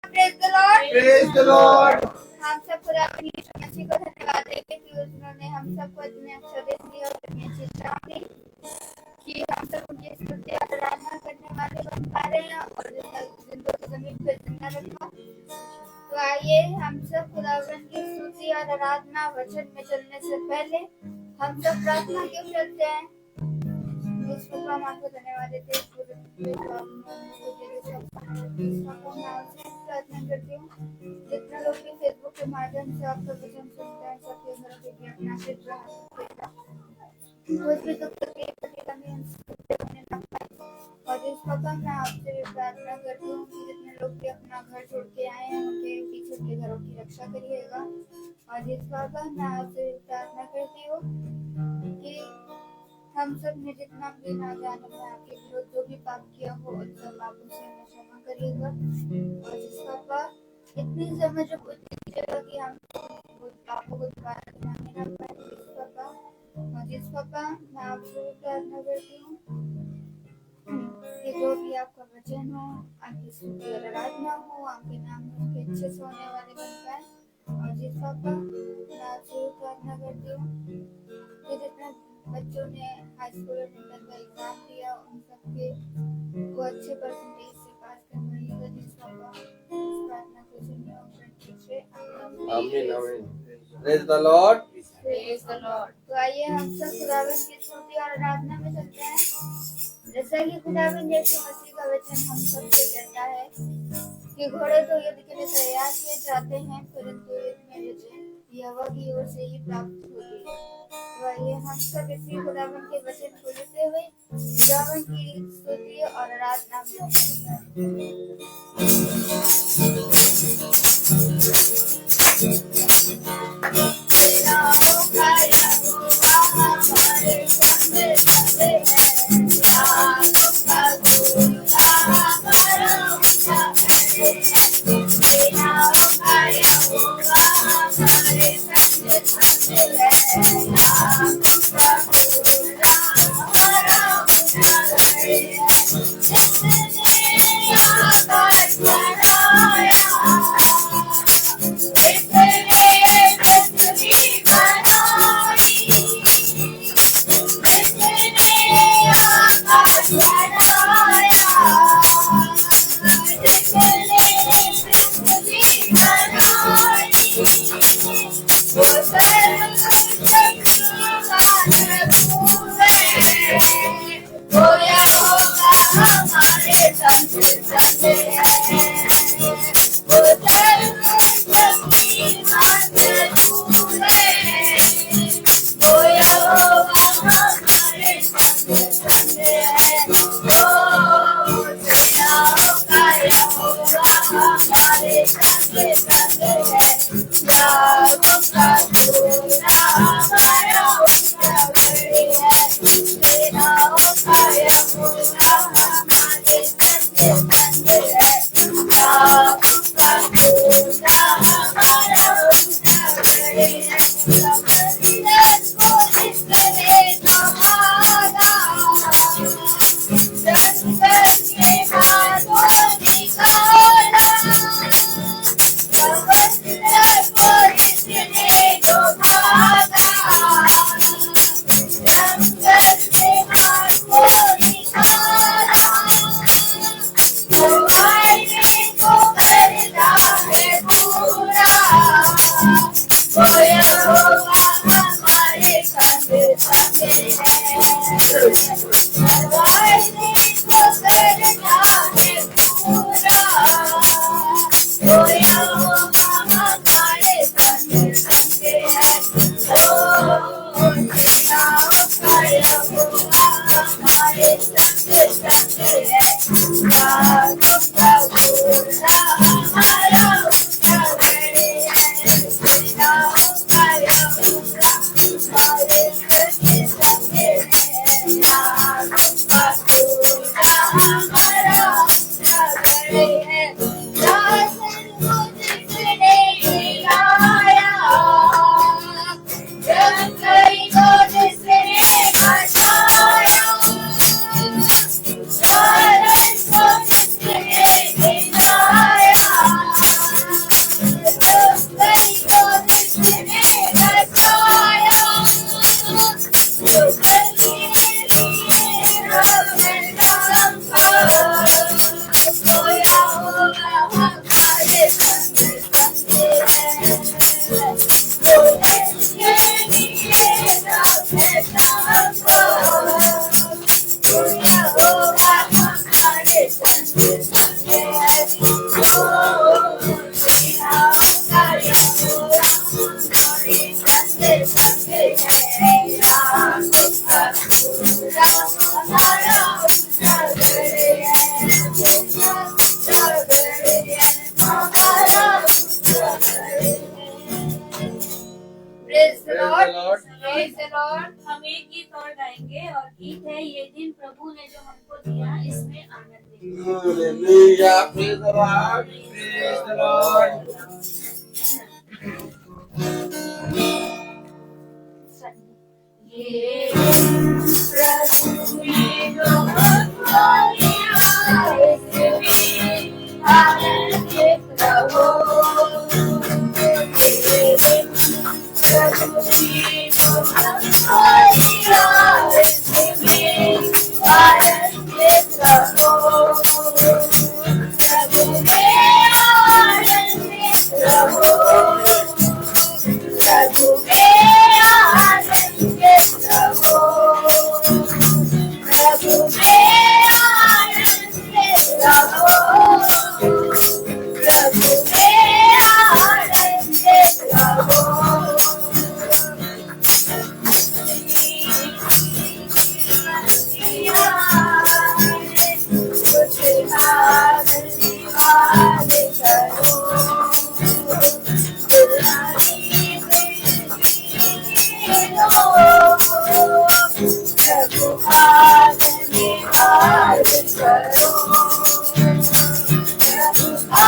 Praise the Lord. Praise the Lord. हम सब खुदा की मसीह को धन्यवाद देंगे कि उन्होंने हम सबको इतने अवसर दिए और इतनी अच्छी शिक्षा दी कि हम सब उनकी स्तुति और आराधना करने वाले बन पा रहे हैं और जिनको जमीन पर जिंदा रखा। तो आइए हम सब खुदावन की स्तुति और आराधना वचन में चलने से पहले हम सब प्रार्थना क्यों करते हैं। उसको हम आपको धन्यवाद देते हैं। प्रार्थना करती हूँ जितने लोग भी फेसबुक के माध्यम से आपका वचन सुनते हैं सबके घरों के भी अपना क्षेत्र कुछ भी दुख तकलीफ कमी होने ना पाए। और इस वक्त मैं आपसे भी प्रार्थना करती हूँ कि जितने लोग भी अपना घर छोड़ के आए हैं उनके पीछे उनके घरों की रक्षा करिएगा। और इस वक्त मैं आपसे प्रार्थना करती हूँ कि हम सब ने जितना भी ना जाने में आपके विरुद्ध जो भी पाप किया हो उन सब पापों से हमें क्षमा करिएगा। और जिस पापा इतनी समझ दीजिएगा कि हम पापों को दोबारा करने ना पाए। जिस पापा मैं आपसे प्रार्थना करती हूँ कि जो भी आपका वचन हो आपकी स्तुति और आराधना हो आपके नाम में के अच्छे से होने वाले बन पाए। और जिस पापा मैं आपसे प्रार्थना करती हूँ कि जितने बच्चों ने हाई स्कूल और इंटर का एग्जाम दिया उन सबके वो अच्छे परसेंटेज से पास करवाइएगा। जिस पापा इस प्रार्थना को सुनिए और पीछे आमीन आमीन। Praise the Lord. Praise the Lord. तो आइए हम सब खुदावन की स्तुति और आराधना में चलते हैं। जैसा कि खुदावन यीशु मसीह का वचन हम सब से कहता है कि घोड़े तो युद्ध के लिए तैयार किए जाते हैं परंतु युद्ध में विजय यहोवा की ओर से ही प्राप्त होती है। तो आइए हम सब इसी खुदावन के वचन को लेते हुए खुदावन की स्तुति और आराधना में Praise the Praise the Lord. Lord. Praise the Lord. हम एक गीत और गाएंगे और गीत है ये दिन प्रभु ने जो हमको दिया इसमें आनंद लेंगे। Hallelujah. Praise the Lord. Praise the Lord. ये प्रभु ने जो हमको दिया इसमें आनंद रहो। ये दिन प्रभु ने जो हमको दिया इसमें आनंद रहो। प्रभु में आनंदित रहो। प्रभु में आनंदित रहो। प्रभु में आनंदित रहो। प्रभु में आनंदित रहो। धन्यवाद करो। प्रभु का धन्यवाद करो। प्रभु का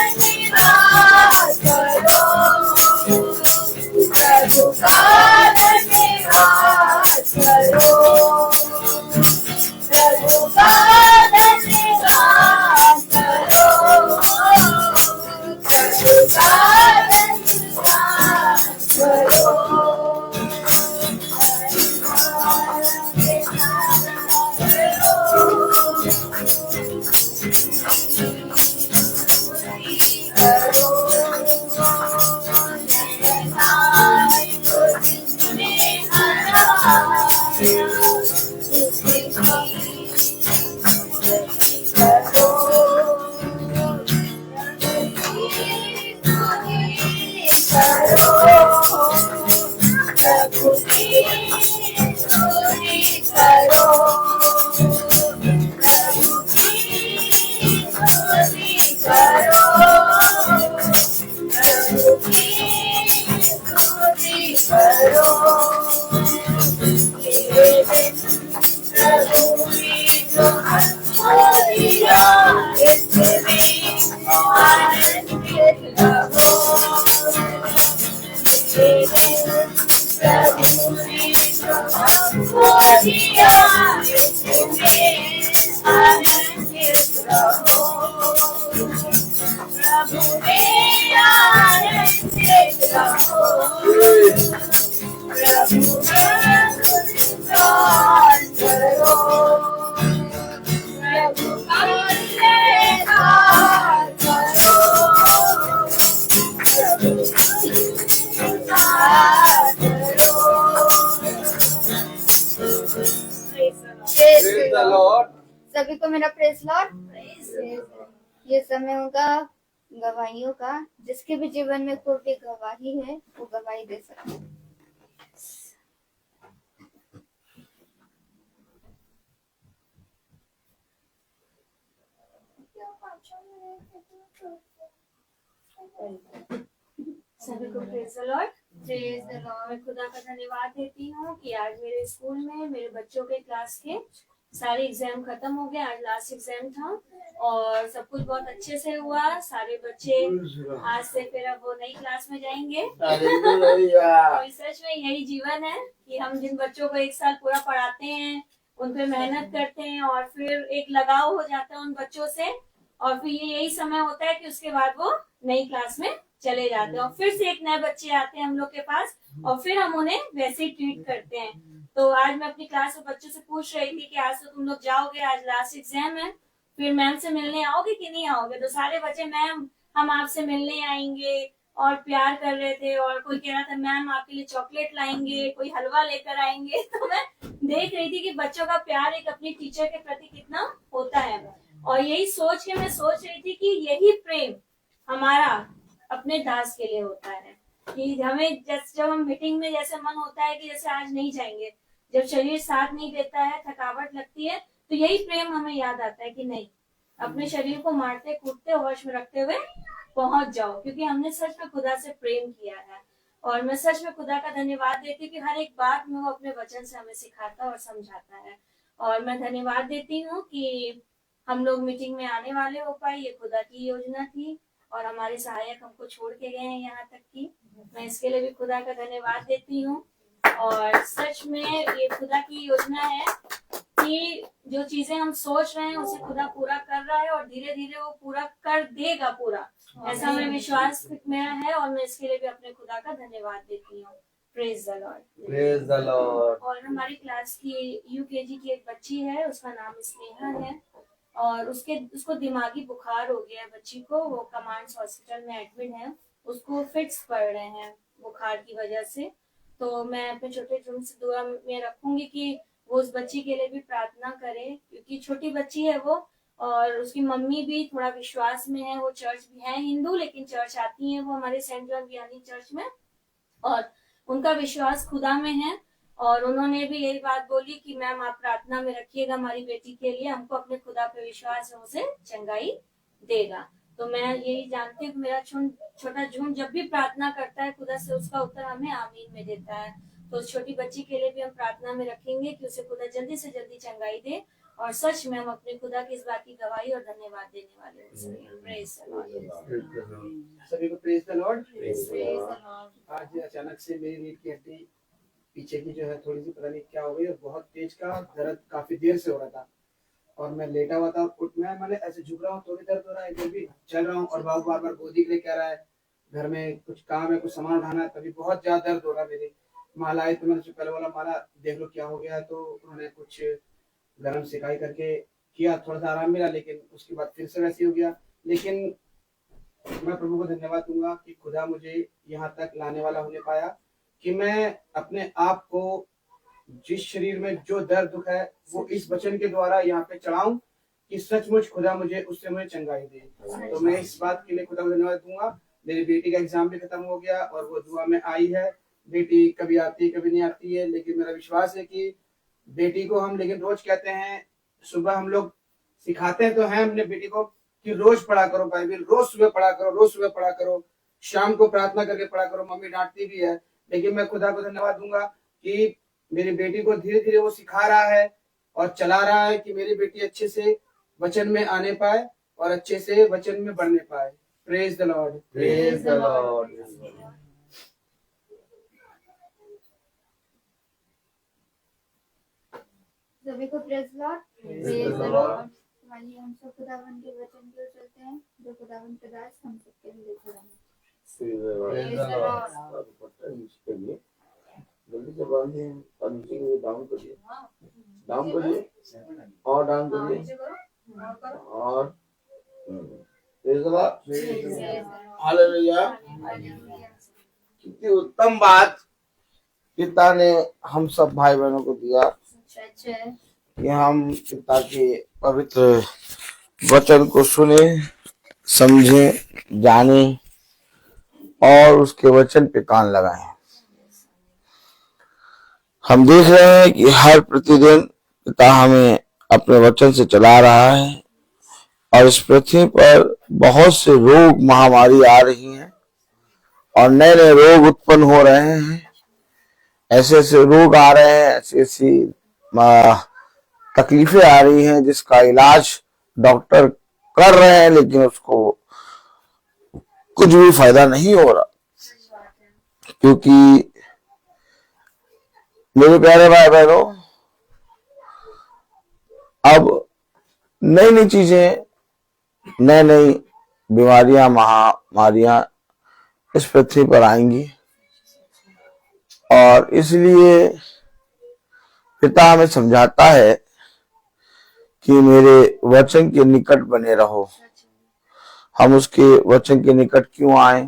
धन्यवाद करो। प्रभु का धन्यवाद करो। प्रभु का धन्यवाद करो। प्रभु का धन्यवाद करो। प्रभु की स्तुति करो। प्रभु की स्तुति करो। प्रभु की स्तुति करो। ये दिन प्रभु ने जो हमको दिया इसमें आनंदित रहो। ये दिन प्रभु ने जो हमको दिया इसमें आनंदित रहो। प्रभु में आनंदित रहो। प्रभु का स्तुतिगान करो। प्रभु का जयकार करो। प्रभु का स्तुतिगान करो। Praise Praise the the Lord. Lord. सभी को मेरा प्रेस लॉर्ड। ये समय होगा गवाहियों का। जिसके भी जीवन में कोई भी गवाही है वो गवाही दे सकता है। सभी को praise the Lord. Praise the Lord. मैं खुदा का धन्यवाद देती हूँ कि आज मेरे स्कूल में मेरे बच्चों के क्लास के सारे एग्जाम खत्म हो गए। आज लास्ट एग्जाम था और सब कुछ बहुत अच्छे से हुआ। सारे बच्चे आज से फिर अब वो नई क्लास में जाएंगे। Hallelujah. और सच में यही जीवन है कि हम जिन बच्चों को एक साल पूरा पढ़ाते हैं, उन पे मेहनत करते हैं और फिर एक लगाव हो जाता है उन बच्चों से और फिर ये यही समय होता है कि उसके बाद वो नई क्लास में चले जाते हैं और फिर से एक नए बच्चे आते हैं हम लोग के पास और फिर हम उन्हें वैसे ही ट्रीट करते हैं। तो आज मैं अपनी क्लास के बच्चों से पूछ रही थी कि आज तो तुम लोग जाओगे, आज लास्ट एग्जाम है, फिर मैम से मिलने आओगे कि नहीं आओगे? तो सारे बच्चे मैम हम आपसे मिलने आएंगे और प्यार कर रहे थे और कोई कह रहा था मैम आपके लिए चॉकलेट लाएंगे, कोई हलवा लेकर आएंगे। तो मैं देख रही थी कि बच्चों का प्यार एक अपनी टीचर के प्रति कितना होता है और यही सोच के मैं सोच रही थी कि यही प्रेम हमारा अपने दास के लिए होता है कि हमें जब हम मीटिंग में जैसे मन होता है कि जैसे आज नहीं जाएंगे, जब शरीर साथ नहीं देता है, थकावट लगती है, तो यही प्रेम हमें याद आता है कि नहीं, अपने शरीर को मारते कूटते होश में रखते हुए पहुंच जाओ, क्योंकि हमने सच में खुदा से प्रेम किया है। और मैं सच में खुदा का धन्यवाद देती हूँ कि हर एक बात में वो अपने वचन से हमें सिखाता और समझाता है। और मैं धन्यवाद देती हूँ कि हम लोग मीटिंग में आने वाले हो पाए, ये खुदा की योजना थी और हमारे सहायक हमको छोड़ के गए हैं यहाँ तक की। मैं इसके लिए भी खुदा का धन्यवाद देती हूँ। और सच में ये खुदा की योजना है कि जो चीजें हम सोच रहे हैं उसे खुदा पूरा कर रहा है और धीरे धीरे वो पूरा कर देगा पूरा, ऐसा मेरा विश्वास मेरा है। और मैं इसके लिए भी अपने खुदा का धन्यवाद देती हूँ। Praise the Lord, praise the Lord. और हमारी क्लास की यूकेजी की एक बच्ची है, उसका नाम स्नेहा है और उसको दिमागी बुखार हो गया है बच्ची को। वो कमांड्स हॉस्पिटल में एडमिट है, उसको फिट्स पड़ रहे हैं बुखार की वजह से। तो मैं अपने छोटे झुंड से दुआ में रखूंगी कि वो उस बच्ची के लिए भी प्रार्थना करे, क्योंकि छोटी बच्ची है वो और उसकी मम्मी भी थोड़ा विश्वास में है। वो चर्च भी है हिंदू, लेकिन चर्च आती है वो हमारे सेंट जॉन वियानी चर्च में, और उनका विश्वास खुदा में है। और उन्होंने भी यही बात बोली कि मैम आप प्रार्थना में रखिएगा हमारी बेटी के लिए, हमको अपने खुदा पे विश्वास है, उसे चंगाई देगा। तो मैं यही जानती हूँ कि मेरा छोटा झुंड जब भी प्रार्थना करता है खुदा से, उसका उत्तर हमें आमीन में देता है। तो उस छोटी बच्ची के लिए भी हम प्रार्थना में रखेंगे कि उसे खुदा जल्दी से जल्दी चंगाई दे। और सच में हम अपने खुदा की इस बात की गवाही और धन्यवाद देने वाले हैं। Praise the Lord. सभी को praise the Lord. Praise the Lord. आज अचानक से मेरी रीढ़ की हड्डी पीछे की जो है थोड़ी सी पता नहीं क्या हो गई और बहुत तेज का दर्द काफी देर से हो रहा था और मैं लेटा हुआ था। मैंने ऐसे झुक रहा हूँ तो भी दर्द हो रहा है, इधर भी चल रहा हूँ और बाबू बार बार गोदी के लिए कह रहा है, घर में कुछ काम है, कुछ सामान उठाना है, तभी बहुत ज्यादा दर्द हो रहा है। मेरी माला आई तो मैंने पहले बोला माला देख लो क्या हो गया है, तो उन्होंने कुछ गर्म सिकाई करके किया, थोड़ा सा आराम मिला, लेकिन उसके बाद फिर से वैसे हो गया। लेकिन मैं प्रभु को धन्यवाद दूंगा कि खुदा मुझे यहाँ तक लाने वाला होने पाया कि मैं अपने आप को जिस शरीर में जो दर्द दुख है वो इस वचन के द्वारा यहाँ पे चढ़ाऊं कि सचमुच खुदा मुझे उससे मुझे चंगाई दे। तो मैं इस बात के लिए खुदा को धन्यवाद दूंगा। मेरी बेटी का एग्जाम भी खत्म हो गया और वो दुआ में आई है। बेटी कभी आती है कभी नहीं आती है, लेकिन मेरा विश्वास है कि बेटी को हम लेकिन रोज कहते हैं, सुबह हम लोग सिखाते हैं तो हैं अपने बेटी को कि रोज पढ़ा करो बाइबल, रोज सुबह पढ़ा करो, रोज सुबह पढ़ा करो, शाम को प्रार्थना करके पढ़ा करो। मम्मी डांटती भी है, लेकिन मैं खुदा को धन्यवाद दूंगा कि मेरी बेटी को धीरे धीरे वो सिखा रहा है और चला रहा है कि मेरी बेटी अच्छे से वचन में आने पाए और अच्छे से वचन में बढ़ने पाए। Praise the Lord, praise the Lord. सभी को praise Lord. Praise the Lord. आइए हम सब खुदावन के वचन की ओर चलते हैं, जो खुदावन के दास हम सबके लिए लेकर आए। Praise the Lord. जल्दी से बांधिए और नीचे की डाउन करिए, डाउन करिए और डाउन करिए और प्रेज द लॉर्ड। हालेलुया। कितनी उत्तम बात पिता ने हम सब भाई बहनों को दिया कि हम पिता के पवित्र वचन को सुने, समझे, जाने और उसके वचन पे कान लगाएं। हम देख रहे हैं कि हर प्रतिदिन पिता हमें अपने वचन से चला रहा है और इस पृथ्वी पर बहुत से रोग महामारी आ रही हैं और नए नए रोग उत्पन्न हो रहे हैं। ऐसे ऐसे रोग आ रहे हैं, ऐसी ऐसी तकलीफें आ रही हैं जिसका इलाज डॉक्टर कर रहे हैं, लेकिन उसको कुछ भी फायदा नहीं हो रहा, क्योंकि मेरे प्यारे भाई बहनों अब नई नई चीजें, नई नई बीमारियां, महामारियां इस पृथ्वी पर आएंगी और इसलिए पिता हमें समझाता है कि मेरे वचन के निकट बने रहो। हम उसके वचन के निकट क्यों आए?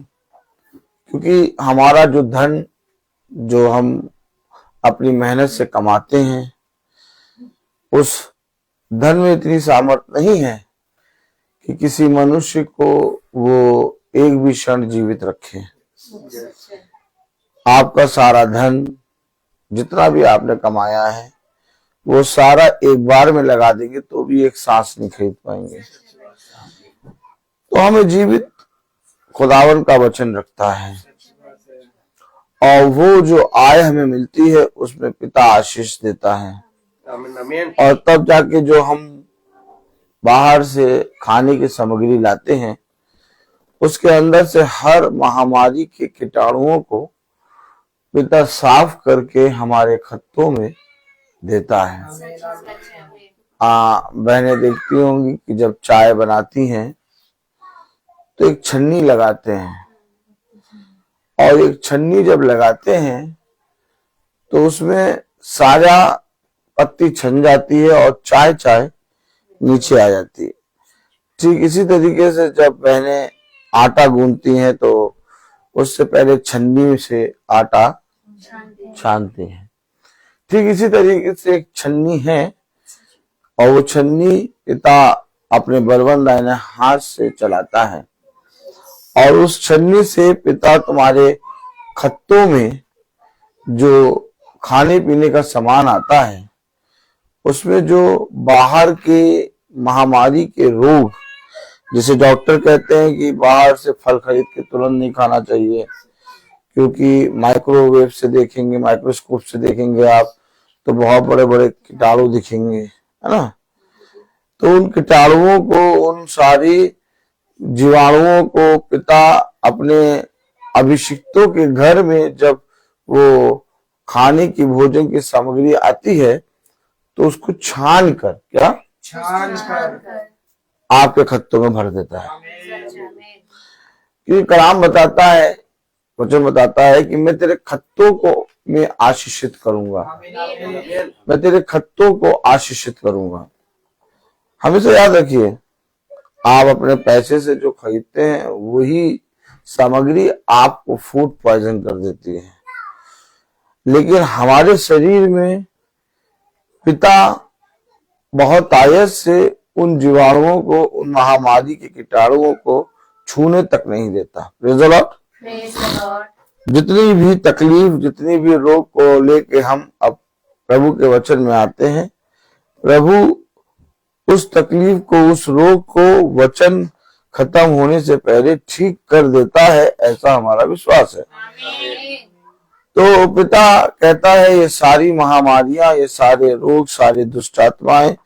क्योंकि हमारा जो धन जो हम अपनी मेहनत से कमाते हैं, उस धन में इतनी सामर्थ नहीं है कि किसी मनुष्य को वो एक भी क्षण जीवित रखे। आपका सारा धन जितना भी आपने कमाया है वो सारा एक बार में लगा देंगे तो भी एक सांस नहीं खरीद पाएंगे। तो हमें जीवित खुदावन का वचन रखता है और वो जो आय हमें मिलती है उसमें पिता आशीष देता है। और तब जाके जो हम बाहर से खाने की सामग्री लाते हैं उसके अंदर से हर महामारी के कीटाणुओं को पिता साफ करके हमारे खत्तों में देता है। बहनें देखती होंगी कि जब चाय बनाती हैं तो एक छन्नी लगाते हैं और एक छन्नी जब लगाते हैं तो उसमें सारा पत्ती छन जाती है और चाय चाय नीचे आ जाती है। ठीक इसी तरीके से जब बहनें आटा गूंथती हैं तो उससे पहले छन्नी से आटा छानती हैं। ठीक इसी तरीके से एक छन्नी है और वो छन्नी पिता अपने बलवंत दाहिने हाथ से चलाता है और उस छन्नी से पिता तुम्हारे खत्तों में जो खाने पीने का सामान आता है उसमें जो बाहर के महामारी के रोग, जिसे डॉक्टर कहते हैं कि बाहर से फल खरीद के तुरंत नहीं खाना चाहिए क्योंकि माइक्रोवेव से देखेंगे, माइक्रोस्कोप से देखेंगे आप तो बहुत बड़े बड़े कीटाणु दिखेंगे, है ना। तो उन कीटाणुओं को, उन सारी जीवाणुओं को पिता अपने अभिषिक्तों के घर में जब वो खाने की भोजन की सामग्री आती है तो उसको छान कर आपके खत्तों में भर देता है। क्योंकि कलाम बताता है, वचन बताता है कि मैं तेरे खत्तों को मैं आशीषित करूंगा, मैं तेरे खत्तों को आशीषित करूंगा। हमेशा याद रखिए, आप अपने पैसे से जो खरीदते हैं वही सामग्री आपको फूड पॉइजन कर देती है, लेकिन हमारे शरीर में पिता बहुत आयत से उन जीवाणुओं को, उन महामारी के कीटाणुओं को छूने तक नहीं देता। Praise the Lord. जितनी भी तकलीफ, जितनी भी रोग को लेके हम अब प्रभु के वचन में आते हैं, प्रभु उस तकलीफ को, उस रोग को वचन खत्म होने से पहले ठीक कर देता है, ऐसा हमारा विश्वास है। तो पिता कहता है ये सारी महामारियां, ये सारे रोग, सारे दुष्ट आत्माएं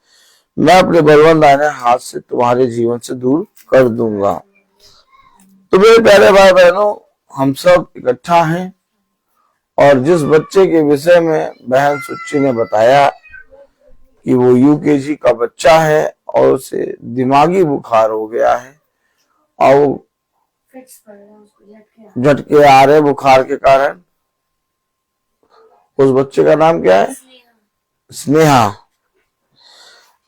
मैं अपने बलवंत दाहिने हाथ से तुम्हारे जीवन से दूर कर दूंगा। तो मेरे प्यारे भाई बहनों, हम सब इकट्ठा हैं और जिस बच्चे के विषय में बहन सुच्ची ने बताया कि वो यूकेजी का बच्चा है और उसे दिमागी बुखार हो गया है और वो झटके आ रहे बुखार के कारण, उस बच्चे का नाम क्या है? स्नेहा।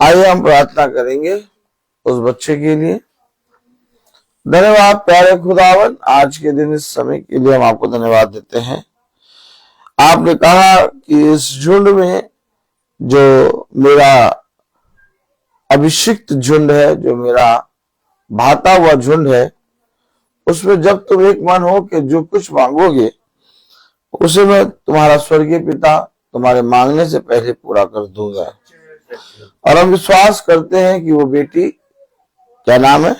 आइए हम प्रार्थना करेंगे उस बच्चे के लिए। धन्यवाद प्यारे खुदावन, आज के दिन इस समय के लिए हम आपको धन्यवाद देते हैं। आपने कहा कि इस झुंड में जो मेरा अभिषिक्त झुंड है, जो मेरा भाता हुआ झुंड है, उसमें जब तुम एक मन हो कि जो कुछ मांगोगे उसे मैं तुम्हारा स्वर्गीय पिता तुम्हारे मांगने से पहले पूरा कर दूंगा। और हम विश्वास करते हैं कि वो बेटी, क्या नाम है?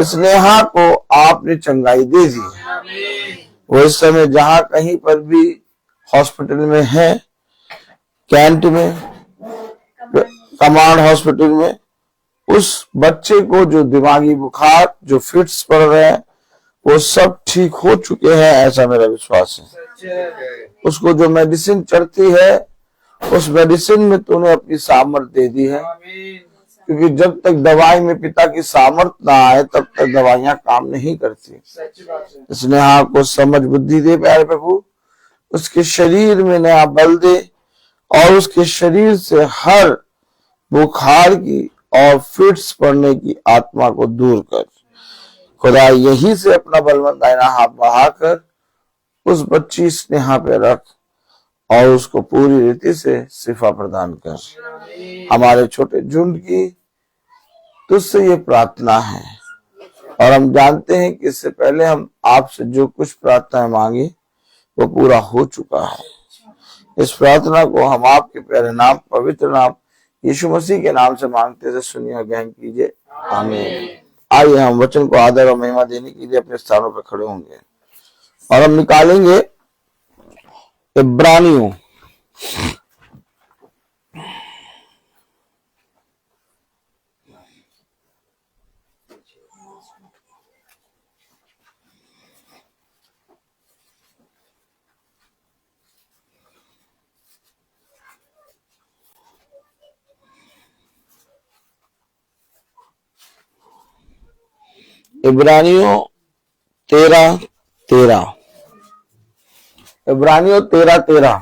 स्नेहा को आपने चंगाई दे दी। वो इस समय जहां कहीं पर भी हॉस्पिटल में है, कैंट में, कमांड हॉस्पिटल में, उस बच्चे को जो दिमागी बुखार, जो फिट्स पड़ रहे हैं, वो सब ठीक हो चुके हैं, ऐसा मेरा विश्वास है। उसको जो मेडिसिन चढ़ती है उस मेडिसिन में तूने अपनी सामर्थ दे दी है, क्योंकि जब तक दवाई में पिता की सामर्थ ना आए तब तक दवाइयां काम नहीं करती। स्नेहा को समझ बुद्धि दे प्यारे प्रभु, उसके शरीर में नया बल दे और उसके शरीर से हर बुखार की और फिट्स पड़ने की आत्मा को दूर कर। खुदा यहीं से अपना बलवंत दाहिना हाथ बढ़ाकर उस बच्ची स्नेहा पे रख और उसको पूरी रीति से शिफा प्रदान कर। हमारे छोटे झुंड की तुझसे ये प्रार्थना है, और हम जानते हैं कि इससे पहले हम आपसे जो कुछ प्रार्थनाएं मांगी वो पूरा हो चुका है। इस प्रार्थना को हम आपके प्यारे नाम, पवित्र नाम यीशु मसीह के नाम से मांगते से सुनिए और ग्रहण कीजिए, आमीन। आइए हम वचन को आदर और महिमा देने के लिए अपने स्थानों पर खड़े होंगे और हम निकालेंगे इब्रानियों इब्रानियों 13:13 इब्रानियों 13:13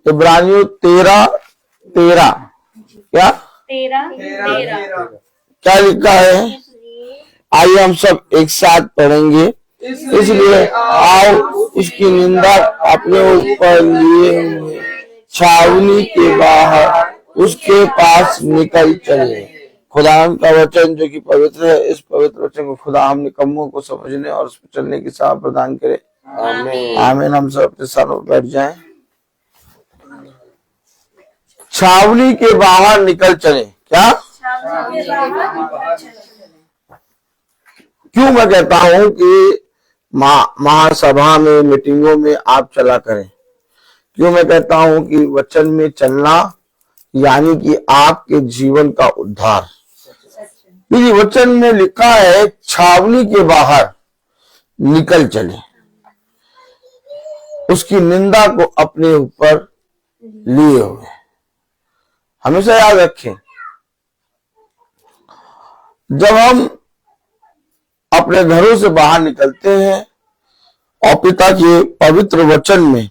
इब्रानियों 13:13 क्या 13 क्या लिखा है? आइए हम सब एक साथ पढ़ेंगे। इसलिए आओ इसकी निंदा अपने ऊपर लिए हुए छावनी के बाहर उसके पास निकल चले। खुदा का वचन जो कि पवित्र है, इस पवित्र वचन को खुदा हम निकम्मों को समझने और उस पर चलने की साथ प्रदान करे, आमीन। हम सब अपने स्थानों पर बैठ जाएं। छावनी के बाहर निकल चले। क्या? क्यों मैं कहता हूं कि महासभा में, मीटिंगों में आप चला करें? क्यों मैं कहता हूं कि वचन में चलना यानी कि आपके जीवन का उद्धार। क्योंकि वचन में लिखा है छावनी के बाहर निकल चले, उसकी निंदा को अपने ऊपर लिए हुए। हमेशा याद रखें, जब हम अपने घरों से बाहर निकलते हैं और पिता के पवित्र वचन में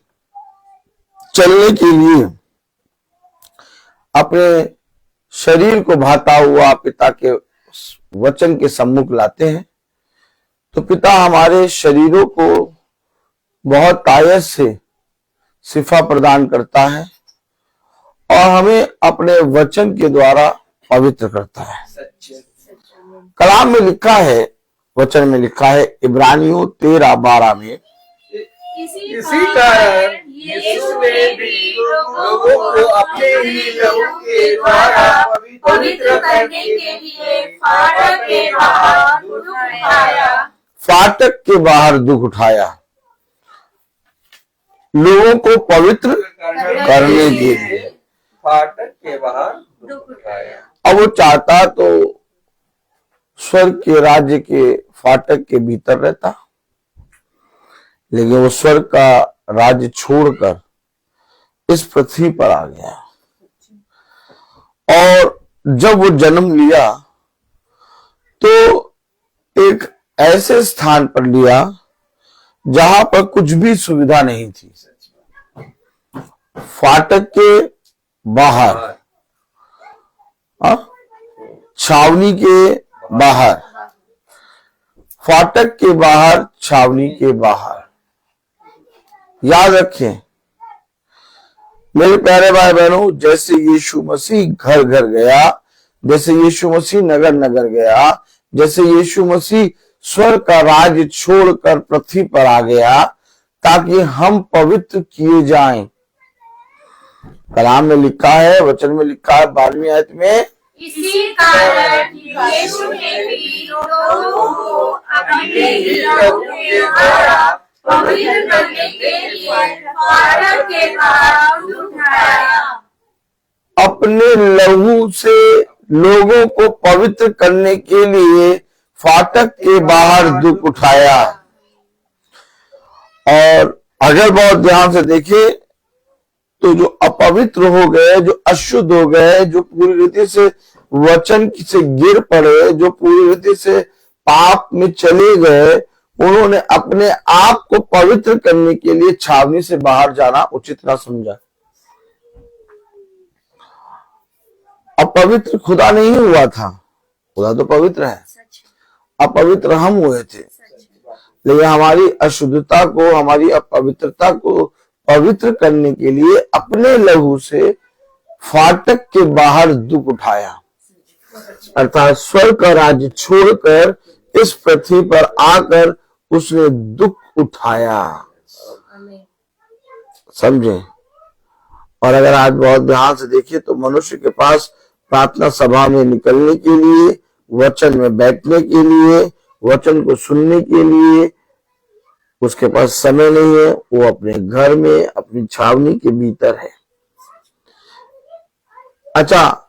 चलने के लिए अपने शरीर को भाता हुआ पिता के वचन के सम्मुख लाते हैं, तो पिता हमारे शरीरों को बहुत तायत से शिफा प्रदान करता है और हमें अपने वचन के द्वारा पवित्र करता है। कलाम में लिखा है, वचन में लिखा है इब्रानियों 13:12 में, इसी कारण यीशु ने भी लोगों को अपने ही लहू के द्वारा पवित्र करने के लिए फाटक के बाहर दुख उठाया। फाटक के बाहर दुख उठाया, लोगों को पवित्र करने के लिए फाटक के बाहर दुख उठाया। अब वो चाहता तो स्वर्ग के राज्य के फाटक के भीतर रहता, लेकिन वो स्वर्ग का राज्य छोड़कर इस पृथ्वी पर आ गया। और जब वो जन्म लिया तो एक ऐसे स्थान पर लिया जहां पर कुछ भी सुविधा नहीं थी। फाटक के बाहर, छावनी के बाहर, फाटक के बाहर, छावनी के बाहर। याद रखें मेरे प्यारे भाई बहनों, जैसे यीशु मसीह घर घर गया, जैसे यीशु मसीह नगर नगर गया, जैसे यीशु मसीह स्वर्ग का राज्य छोड़कर पृथ्वी पर आ गया ताकि हम पवित्र किए जाएं। कलाम में लिखा है, वचन में लिखा है 12वीं आयत में, इसी कारण यीशु ने भी लोगों को अपने ही लहू के द्वारा पवित्र करने के लिए फाटक के बाहर दुख उठाया। अपने लहू से लोगों को पवित्र करने के लिए फाटक के बाहर दुख उठाया। और अगर बहुत ध्यान से देखें तो जो अपवित्र हो गए, जो अशुद्ध हो गए, जो पूरी रीति से वचन से गिर पड़े, जो पूरी रीति से पाप में चले गए, उन्होंने अपने आप को पवित्र करने के लिए छावनी से बाहर जाना उचित ना समझा। अपवित्र खुदा नहीं हुआ था, खुदा तो पवित्र है, अपवित्र हम हुए थे। लेकिन हमारी अशुद्धता को, हमारी अपवित्रता को पवित्र करने के लिए अपने लहू से फाटक के बाहर दुख उठाया। अर्थात स्वर्ग का राज्य छोड़कर इस पृथ्वी पर आकर उसने दुख उठाया। समझे? और अगर आज बहुत ध्यान से देखिए तो मनुष्य के पास प्रार्थना सभा में निकलने के लिए, वचन में बैठने के लिए, वचन को सुनने के लिए उसके पास समय नहीं है। वो अपने घर में, अपनी छावनी के भीतर है। अच्छा,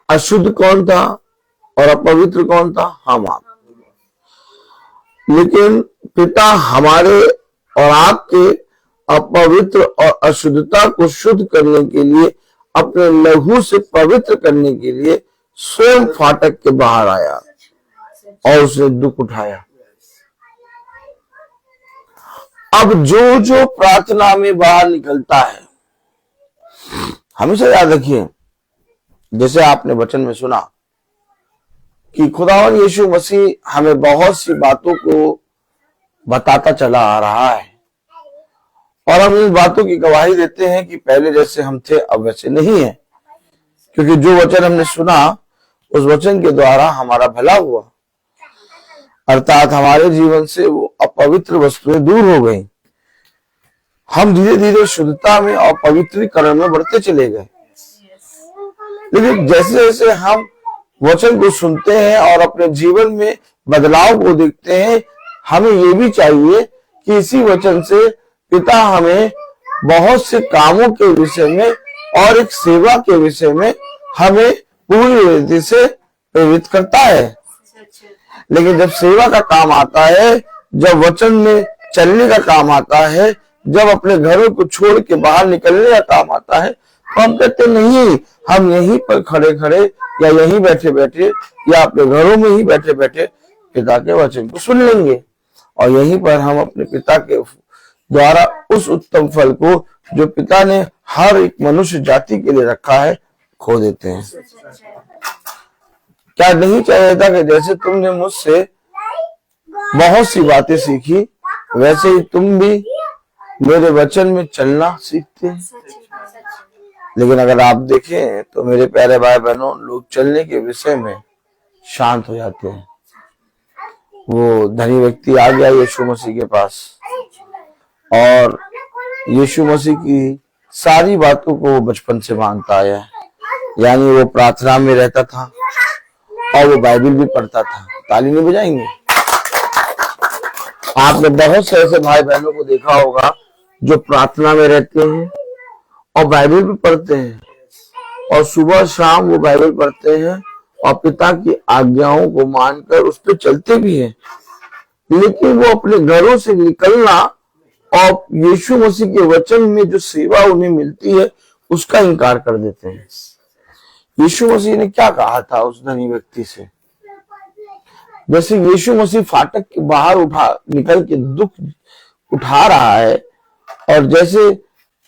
अशुद्ध कौन था और अपवित्र कौन था? हम आप। लेकिन पिता हमारे और आपके अपवित्र और अशुद्धता को शुद्ध करने के लिए, अपने लहू से पवित्र करने के लिए स्वयं फाटक के बाहर आया और उसने दुख उठाया। अब जो जो प्रार्थना में बाहर निकलता है, हमेशा याद रखिए, जैसे आपने वचन में सुना कि खुदावन यीशु मसीह हमें बहुत सी बातों को बताता चला आ रहा है और हम इन बातों की गवाही देते हैं कि पहले जैसे हम थे अब वैसे नहीं है, क्योंकि जो वचन हमने सुना उस वचन के द्वारा हमारा भला हुआ, अर्थात हमारे जीवन से वो अपवित्र वस्तुएं दूर हो गई। हम धीरे धीरे शुद्धता में और पवित्रीकरण में बढ़ते चले गए। लेकिन जैसे जैसे हम वचन को सुनते हैं और अपने जीवन में बदलाव को देखते हैं, हमें ये भी चाहिए कि इसी वचन से पिता हमें बहुत से कामों के विषय में और एक सेवा के विषय में हमें पूरी रीति से प्रेरित करता है। लेकिन जब सेवा का काम आता है, जब वचन में चलने का काम आता है, जब अपने घरों को छोड़ के बाहर निकलने का काम आता है, तो हम कहते नहीं, हम यहीं पर खड़े खड़े या यहीं बैठे बैठे या अपने घरों में ही बैठे बैठे पिता के वचन को सुन लेंगे और यहीं पर हम अपने पिता के द्वारा उस उत्तम फल को जो पिता ने हर एक मनुष्य जाति के लिए रखा है खो देते हैं। क्या नहीं चाहिए था कि जैसे तुमने मुझसे बहुत सी बातें सीखी, वैसे ही तुम भी मेरे वचन में चलना सीखते हैं। लेकिन अगर आप देखें तो मेरे प्यारे भाई बहनों, लोग चलने के विषय में शांत हो जाते हैं। वो धनी व्यक्ति आ गया यीशु मसीह के पास और यीशु मसीह की सारी बातों को वो बचपन से मानता आया है। यानी वो प्रार्थना में रहता था और वो बाइबल भी पढ़ता था। ताली नहीं बजाएंगे? आपने बहुत से ऐसे भाई बहनों को देखा होगा जो प्रार्थना में रहते हैं और बाइबल भी पढ़ते हैं और सुबह शाम वो बाइबल पढ़ते हैं और पिता की आज्ञाओं को मानकर उस पर चलते भी हैं। लेकिन वो अपने घरों से निकलना और यीशु मसीह के वचन में जो सेवा उन्हें मिलती है उसका इनकार कर देते हैं। यीशु मसीह ने क्या कहा था उस धनी व्यक्ति से? जैसे यीशु मसीह फाटक के बाहर निकल के दुख उठा रहा है और जैसे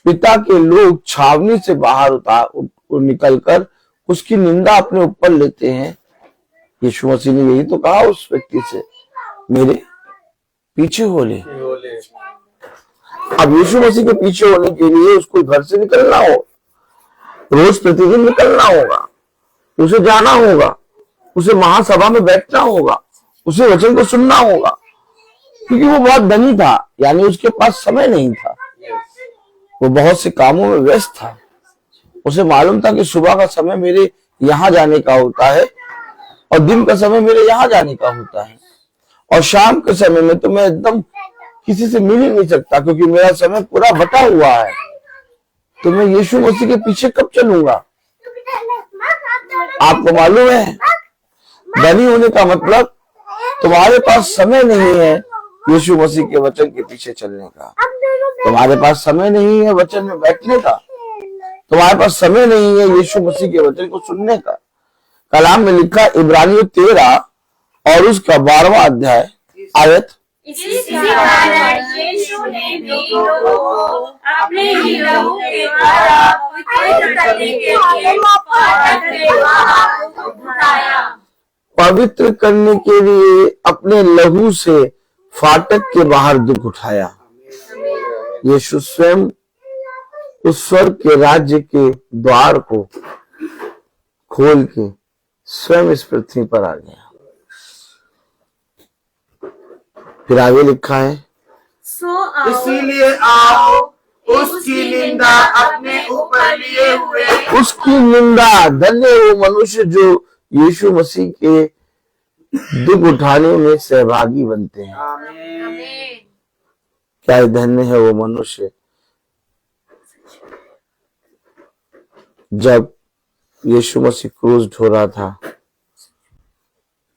पिता के लोग छावनी से बाहर निकलकर उसकी निंदा अपने ऊपर लेते हैं, यीशु मसीह ने यही तो कहा उस व्यक्ति से, मेरे पीछे हो ले। अब यीशु मसीह के पीछे होने के लिए उसको घर से निकलना हो, रोज प्रतिदिन निकलना होगा, उसे जाना होगा, उसे महासभा में बैठना होगा, उसे वचन को सुनना होगा, क्योंकि वो बहुत धनी था। यानी उसके पास समय नहीं था, वो बहुत से कामों में व्यस्त था। उसे मालूम था कि सुबह का समय मेरे यहाँ जाने का होता है और दिन का समय मेरे यहाँ जाने का होता है और शाम के समय में तो मैं एकदम किसी से मिल ही नहीं सकता क्योंकि मेरा समय पूरा बटा हुआ है। तो मैं यीशु मसीह के पीछे कब चलूंगा? आपको मालूम है, धनी होने का मतलब तुम्हारे पास समय नहीं है यीशु मसीह के वचन के पीछे चलने का, तुम्हारे पास समय नहीं है वचन में बैठने का, तुम्हारे पास समय नहीं है यीशु मसीह के वचन को सुनने का। कलाम में लिखा इब्रानियों 13 और उसका 12वां अध्याय आयत, इसी कारण यीशु ने भी लोगों को अपने ही लहू के द्वारा पवित्र करने के लिए फाटक के बाहर उठाया। पवित्र करने के लिए अपने लहू से फाटक के बाहर दुख उठाया। यीशु स्वयं उस स्वर्ग के राज्य के द्वार को खोल के स्वयं इस पृथ्वी पर आ गया। फिर आगे लिखा है, सो आओ इसीलिए आओ उसकी निंदा अपने ऊपर लिए हुए। उसकी निंदा, धन्य वो मनुष्य जो यीशु मसीह के दुख उठाने में सहभागी बनते हैं। आमीन। क्या धन्य है वो मनुष्य जब यीशु मसीह क्रूस ढो रहा था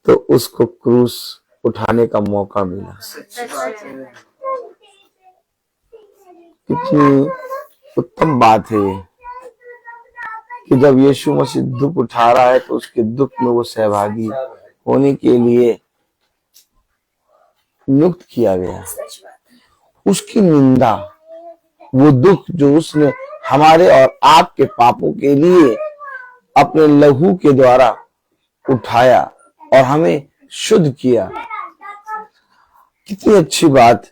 तो उसको क्रूस उठाने का मौका मिला। सच्ची बात है। कितनी उत्तम बात है ये कि जब यीशु मसीह दुख उठा रहा है तो उसके दुख में वो सहभागी होने के लिए नियुक्त किया गया। उसकी निंदा, वो दुख जो उसने हमारे और आपके पापों के लिए अपने लहू के द्वारा उठाया और हमें शुद्ध किया। कितनी अच्छी बात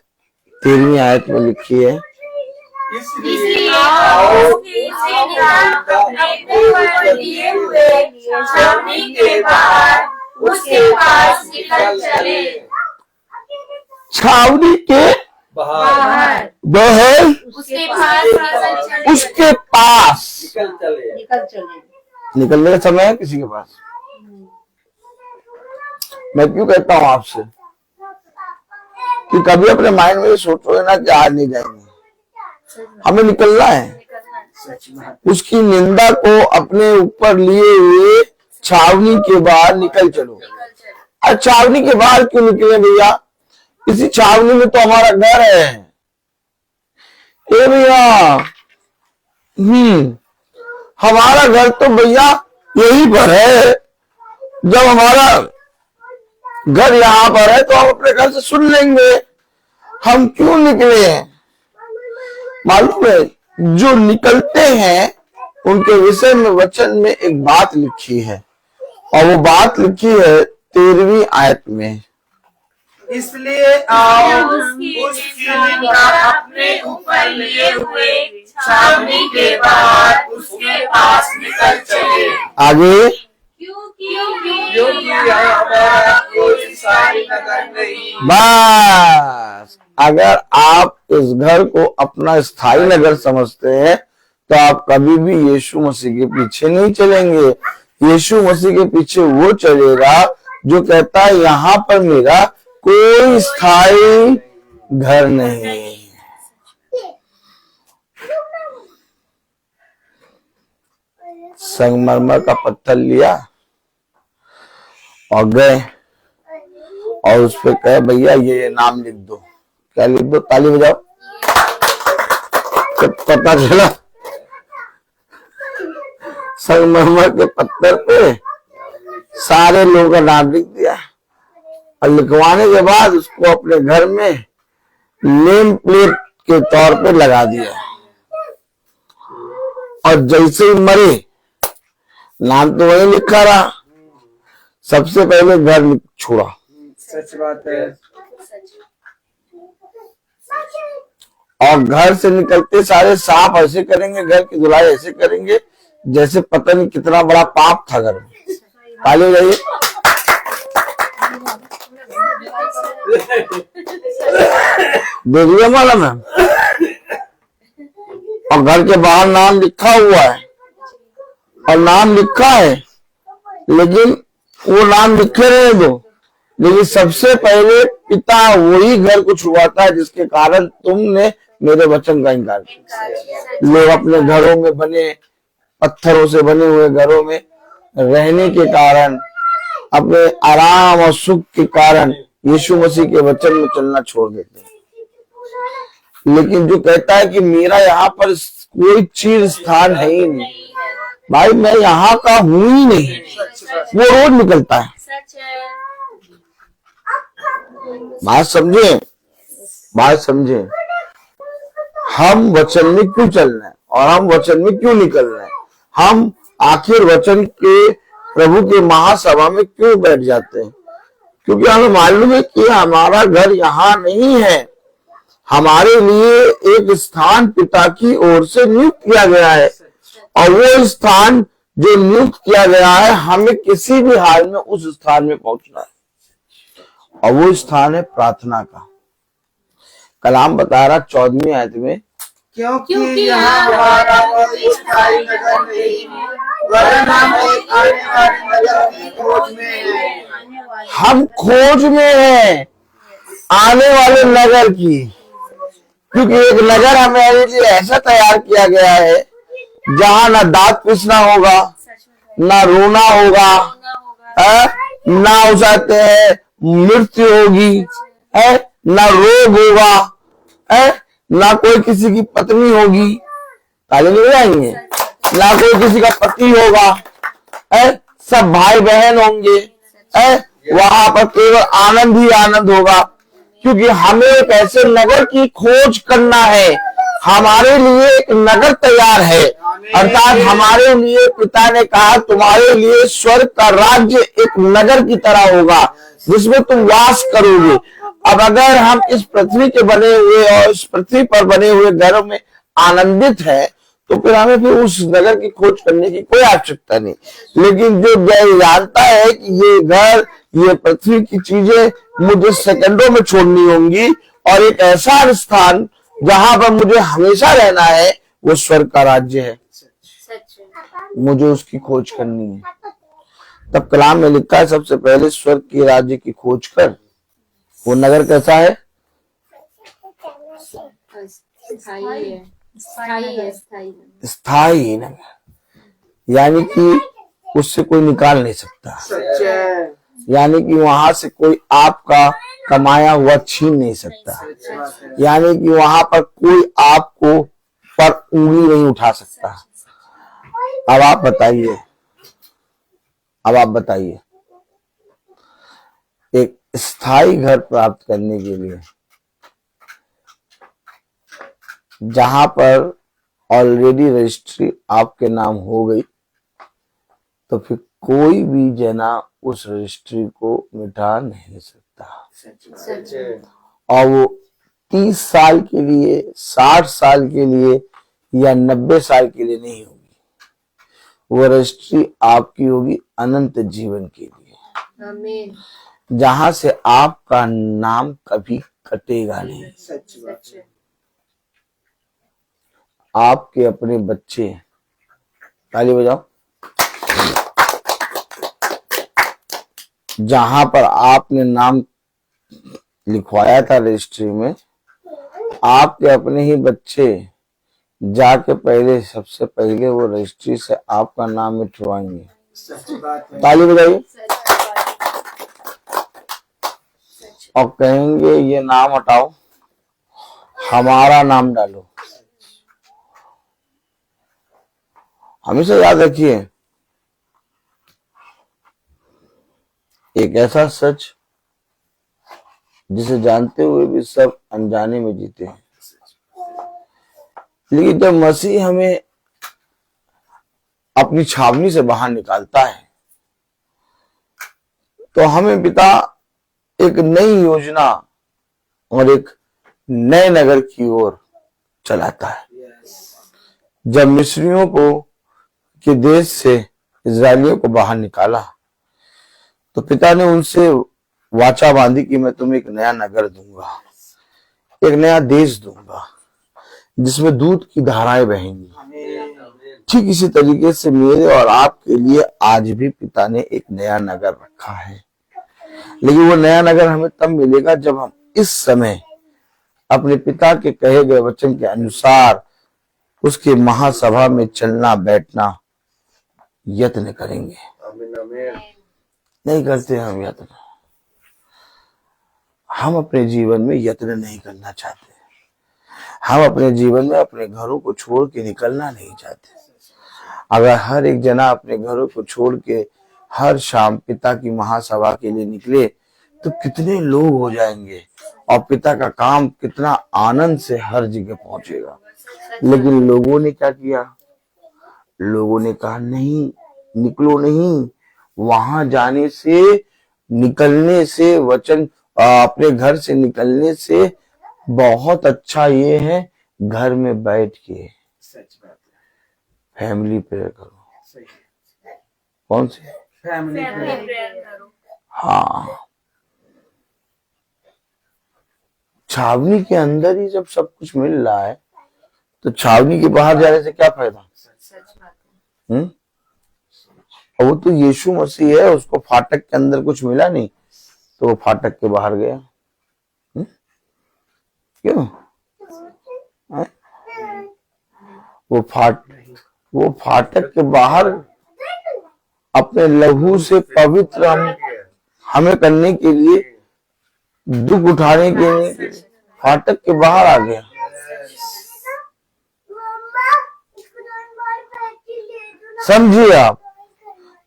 13वीं आयत में लिखी है, इसलिए आओ उसकी निंदा अपने ऊपर लिए हुए। छावनी के बाहर उसके पास निकल चले। छावनी के बाहर बाहर उसके पास निकल चले। उसके पास निकल चले। निकलने का समय है किसी के पास? मैं क्यों कहता हूं आपसे कि कभी अपने माइंड में सोचोगे ना कि आज नहीं जाएंगे, हमें निकलना है। उसकी निंदा को अपने ऊपर लिए हुए छावनी के बाहर निकल चलो। और छावनी के बाहर क्यों निकले भैया? इसी छावनी में तो हमारा घर है। ए भैया, हमारा घर तो भैया यहीं पर है। जब हमारा घर यहाँ पर है तो हम अपने घर से सुन लेंगे, हम क्यों निकले हैं? मालूम है, जो निकलते हैं उनके विषय में वचन में एक बात लिखी है और वो बात लिखी है 13वीं आयत में, इसलिए आओ उसकी निंदा अपने ऊपर लिए हुए। छावनी के बाहर उसके पास निकल चले। आगे, क्योंकि यहाँ हमारा कोई स्थायी नगर नहीं। बस अगर आप इस घर को अपना स्थायी नगर समझते हैं तो आप कभी भी यीशु मसीह के पीछे नहीं चलेंगे। यीशु मसीह के पीछे वो चलेगा जो कहता है यहाँ पर मेरा कोई स्थायी घर नहीं। संगमरमर का पत्थर लिया और गए और उस पे कहे भैया ये नाम लिख दो। क्या लिख दो? ताली बजाओ। तो पता चला संगमरमर के पत्थर पे सारे लोगों का नाम लिख दिया और लिखवाने के बाद उसको अपने घर में नेम प्लेट के तौर पे लगा दिया और जैसे ही मरे नाम तो वही लिखा रहा, सबसे पहले घर छोड़ा। सच बात है। और घर से निकलते सारे साफ ऐसे करेंगे, घर की धुलाई ऐसे करेंगे जैसे पता नहीं कितना बड़ा पाप था घर में। ताली बजाइए। देखिए मालूम है, और घर के बाहर नाम लिखा हुआ है और नाम लिखा है, लेकिन वो नाम लिखे रहे दो, लेकिन सबसे पहले पिता वही घर को छुड़वाता है जिसके कारण तुमने मेरे वचन का इनकार किया। लोग अपने घरों में बने पत्थरों से बने हुए घरों में रहने के कारण, अपने आराम और सुख के कारण यीशु मसीह के वचन में चलना छोड़ देते हैं। लेकिन जो कहता है कि मेरा यहाँ पर कोई चीर स्थान है ही नहीं, भाई मैं यहाँ का हूं ही नहीं, वो रोज निकलता है। बात समझे, बात समझे। हम वचन में क्यों चल रहे हैं और हम वचन में क्यों निकल रहे हैं? हम आखिर वचन के प्रभु के महासभा में क्यों बैठ जाते हैं? क्योंकि हमें मालूम है कि हमारा घर यहाँ नहीं है। हमारे लिए एक स्थान पिता की ओर से नियुक्त किया गया है और वो स्थान जो नियुक्त किया गया है, हमें किसी भी हाल में उस स्थान में पहुंचना है, और वो स्थान है प्रार्थना का। कलाम बता रहा 14वीं आयत में, क्योंकि यहाँ हमारा कोई स्थायी नगर नहीं है, वरन हम एक आने वाले नगर की खोज में हैं। हम खोज में हैं आने वाले नगर की, क्योंकि एक नगर हमारे लिए ऐसा तैयार किया गया है जहां ना दांत पिसना होगा, ना रोना होगा, ना हो जाते हैं मृत्यु होगी, ना रोग होगा, ना कोई किसी की पत्नी होगी, ताली नहीं जाएंगे, ना कोई किसी का पति होगा, सब भाई बहन होंगे, वहां पर केवल आनंद ही आनंद होगा, क्योंकि हमें एक ऐसे नगर की खोज करना है। हमारे लिए एक नगर तैयार है, अर्थात हमारे लिए पिता ने कहा तुम्हारे लिए स्वर्ग का राज्य एक नगर की तरह होगा जिसमें तुम वास करोगे। अब अगर हम इस पृथ्वी के बने हुए और इस पृथ्वी पर बने हुए घरों में आनंदित है, तो फिर हमें फिर उस नगर की खोज करने की कोई आवश्यकता नहीं। लेकिन जो जानता है कि ये घर, ये पृथ्वी की चीजें मुझे सेकंडों में छोड़नी होंगी और एक ऐसा स्थान जहां पर मुझे हमेशा रहना है, वो स्वर्ग का राज्य है, मुझे उसकी खोज करनी है। तब कलाम में लिखा है सबसे पहले स्वर्ग के राज्य की खोज कर। वो नगर कैसा है? स्थायी नगर, यानी कि उससे कोई निकाल नहीं सकता, यानी कि वहां से कोई आपका कमाया हुआ छीन नहीं सकता, यानी कि वहां पर कोई आपको पर उंगली नहीं उठा सकता। अब आप बताइए, एक स्थायी घर प्राप्त करने के लिए जहां पर ऑलरेडी रजिस्ट्री आपके नाम हो गई, तो फिर कोई भी जना उस रजिस्ट्री को मिटा नहीं सकता, और वो 30 साल के लिए, 60 साल के लिए या 90 साल के लिए नहीं होगी। वो रजिस्ट्री आपकी होगी अनंत जीवन के लिए, आमीन। जहां से आपका नाम कभी कटेगा नहीं। सच बात है। आपके अपने बच्चे, ताली बजाओ, जहां पर आपने नाम लिखवाया था रजिस्ट्री में, आपके अपने ही बच्चे जाके पहले, सबसे पहले वो रजिस्ट्री से आपका नाम मिटवाएंगे। सच बात है। ताली बजाइए, और कहेंगे ये नाम हटाओ, हमारा नाम डालो। हमेशा याद रखिए, एक ऐसा सच जिसे जानते हुए भी सब अनजाने में जीते हैं, लेकिन जब मसीह हमें अपनी छावनी से बाहर निकालता है, तो हमें पिता एक नई योजना और एक नए नगर की ओर चलाता है। जब मिस्रियों को के देश से इजरायलियों को बाहर निकाला, तो पिता ने उनसे वाचा बांधी कि मैं तुम्हें एक नया नगर दूंगा, एक नया देश दूंगा जिसमें दूध की धाराएं बहेंगी। ठीक इसी तरीके से मेरे और आपके लिए आज भी पिता ने एक नया नगर रखा है, लेकिन वो नया नगर हमें तब मिलेगा जब हम इस समय अपने पिता के कहे गए वचन के अनुसार उसके महासभा में चलना बैठना यत्न करेंगे। नहीं करते हम यत्न, हम अपने जीवन में यत्न नहीं करना चाहते, हम अपने जीवन में अपने घरों को छोड़ के निकलना नहीं चाहते। अगर हर एक जना अपने घरों को छोड़ के हर शाम पिता की महासभा के लिए निकले, तो कितने लोग हो जाएंगे और पिता का काम कितना आनंद से हर जगह पहुंचेगा। लेकिन लोगों ने क्या किया? लोगों ने कहा नहीं, निकलो नहीं, वहां जाने से, निकलने से, वचन अपने घर से निकलने से बहुत अच्छा ये है घर में बैठ के सच बात है। फैमिली प्रेयर करो। सही। कौन सी? फैमिली प्रेयर करो। हाँ, छावनी के अंदर ही जब सब कुछ मिल रहा है तो छावनी के बाहर जाने से क्या फायदा? सच बात है। और वो तो यीशु मसीह है, उसको फाटक के अंदर कुछ मिला नहीं तो वो फाटक के बाहर गया। क्यों? हैं? वो फाटक के बाहर अपने लहू से पवित्र हमें करने के लिए, दुख उठाने के लिए फाटक के बाहर आ गया। समझिए, आप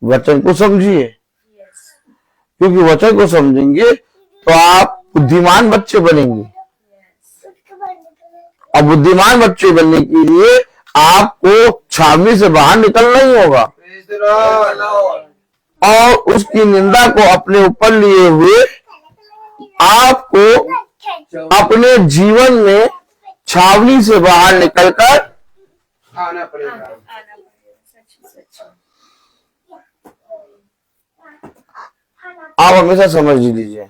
वचन को समझिए, क्योंकि वचन को समझेंगे तो आप बुद्धिमान बच्चे बनेंगे। अब बुद्धिमान बच्चे बनने के लिए आपको छावनी से बाहर निकलना ही होगा और उसकी निंदा को अपने ऊपर लिए हुए आपको अपने जीवन में छावनी से बाहर निकलकर आना पड़ेगा। आप हमेशा समझ लीजिए,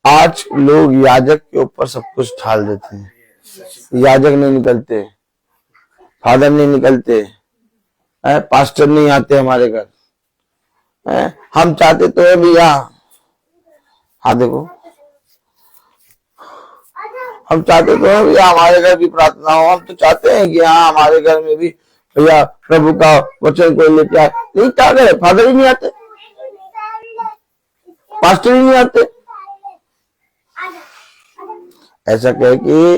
आज लोग याजक के ऊपर सब कुछ ढाल देते हैं। याजक नहीं निकलते, फादर नहीं निकलते, पास्टर नहीं आते हमारे घर। हम चाहते तो है भैया, हाँ देखो, हम चाहते तो है भैया हमारे घर भी प्रार्थना हो। हम तो चाहते हैं कि हाँ हमारे घर में भी भैया प्रभु का वचन को लेके आए। नहीं क्या करे, फादर ही नहीं आते, पास्टर ही नहीं आते। ऐसा कह के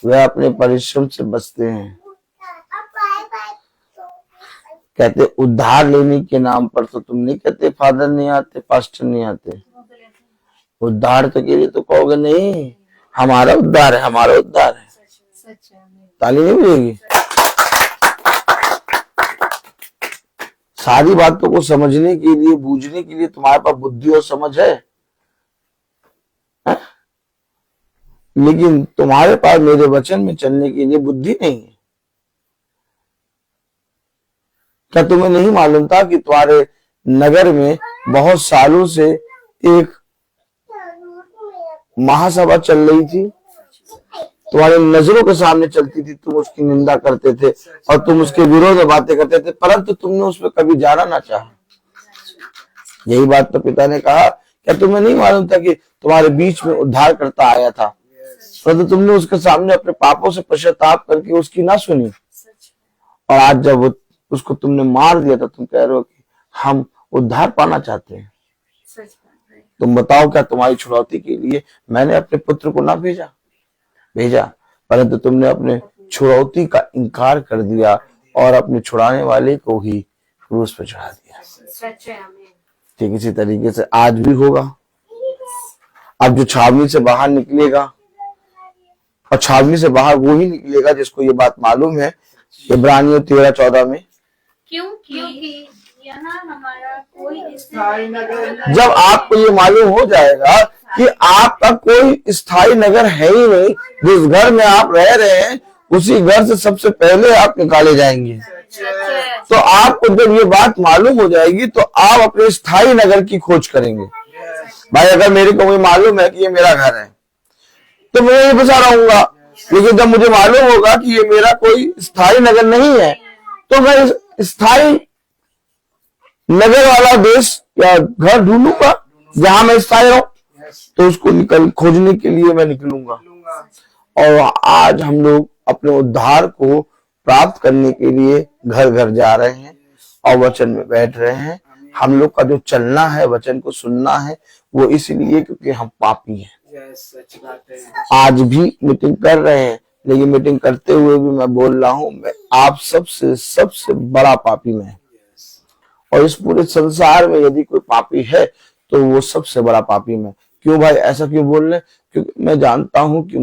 वे अपने परिश्रम से बचते हैं। कहते उद्धार लेने के नाम पर तो तुम नहीं कहते फादर नहीं आते, पास्टर नहीं आते। उद्धार तो के लिए तो कहोगे नहीं, हमारा उद्धार है, हमारा उद्धार है। ताली नहीं मिलेगी। सारी बातों को समझने के लिए, बूझने के लिए तुम्हारे पास बुद्धि और समझ है, लेकिन तुम्हारे पास मेरे वचन में चलने के लिए बुद्धि नहीं है। क्या तुम्हें नहीं मालूम था कि तुम्हारे नगर में बहुत सालों से एक महासभा चल रही थी, तुम्हारे नजरों के सामने चलती थी, तुम उसकी निंदा करते थे और तुम उसके विरोध में बातें करते थे, परंतु तुमने उस पर कभी जाना ना चाहा। यही बात तो पिता ने कहा, क्या तुम्हें नहीं मालूम था कि तुम्हारे बीच में उद्धार करता आया था, परंतु तुमने उसके सामने अपने पापों से पश्चाताप करके उसकी ना सुनी, और आज जब उसको तुमने मार दिया था तुम कह रहे हो कि हम उद्धार पाना चाहते हैं। तुम बताओ, क्या तुम्हारी छुड़ौती के लिए मैंने अपने पुत्र को ना भेजा, परंतु तुमने अपने छुड़ौती का इनकार कर दिया और अपने छुड़ाने वाले को ही क्रूस पर चढ़ा दिया। ठीक इसी तरीके से आज भी होगा। अब जो छावनी से बाहर निकलेगा, और छावनी से बाहर वो ही निकलेगा जिसको ये बात मालूम है, इब्रानियों 13:14 में, क्योंकि यहाँ हमारा कोई जब आपको ये मालूम हो जाएगा कि आपका कोई स्थायी नगर है ही नहीं, जिस घर में आप रह रहे हैं उसी घर से सबसे पहले आप निकाले जाएंगे। तो आपको जब ये बात मालूम हो जाएगी तो आप अपने स्थायी नगर की खोज करेंगे। भाई अगर मेरे को मालूम है कि ये मेरा घर है तो मैं यहीं बसा रहूंगा, लेकिन जब मुझे मालूम होगा कि ये मेरा कोई स्थायी नगर नहीं है तो मैं स्थायी नगर वाला देश या घर ढूंढूंगा जहां मैं स्थायी रहूं, तो उसको खोजने के लिए मैं निकलूंगा। और आज हम लोग अपने उद्धार को प्राप्त करने के लिए घर घर जा रहे हैं और वचन में बैठ रहे हैं। हम लोग का जो चलना है, वचन को सुनना है, वो इसलिए क्योंकि हम पापी हैं। आज भी मीटिंग कर रहे हैं, लेकिन मीटिंग करते हुए भी मैं बोल रहा हूं, मैं आप सबसे बड़ा पापी मैं, और इस पूरे संसार में यदि कोई पापी है तो वो सबसे बड़ा पापी मैं। क्यों भाई ऐसा क्यों बोल रहे? क्योंकि मैं जानता हूं कि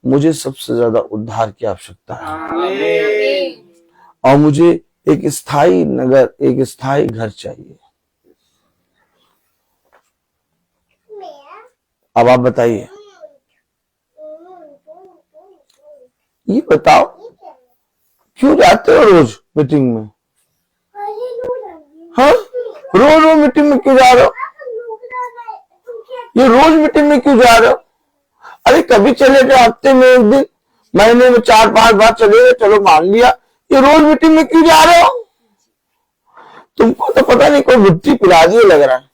मुझे सबसे ज्यादा उद्धार की आवश्यकता है और मुझे एक स्थायी नगर, एक स्थायी घर चाहिए। अब आप बताइए, ये बताओ क्यों जाते हो रोज मीटिंग में? रोज रोज मीटिंग में क्यों जा रहे हो? ये रोज मीटिंग में क्यों जा रहे हो? अरे कभी चले गए हफ्ते में एक दिन, महीने में 4-5 बार चले गए, चलो मान लिया। ये रोज मीटिंग में क्यों जा रहे हो? तुमको तो पता नहीं कोई गुट्टी पिला दिए लग रहा है।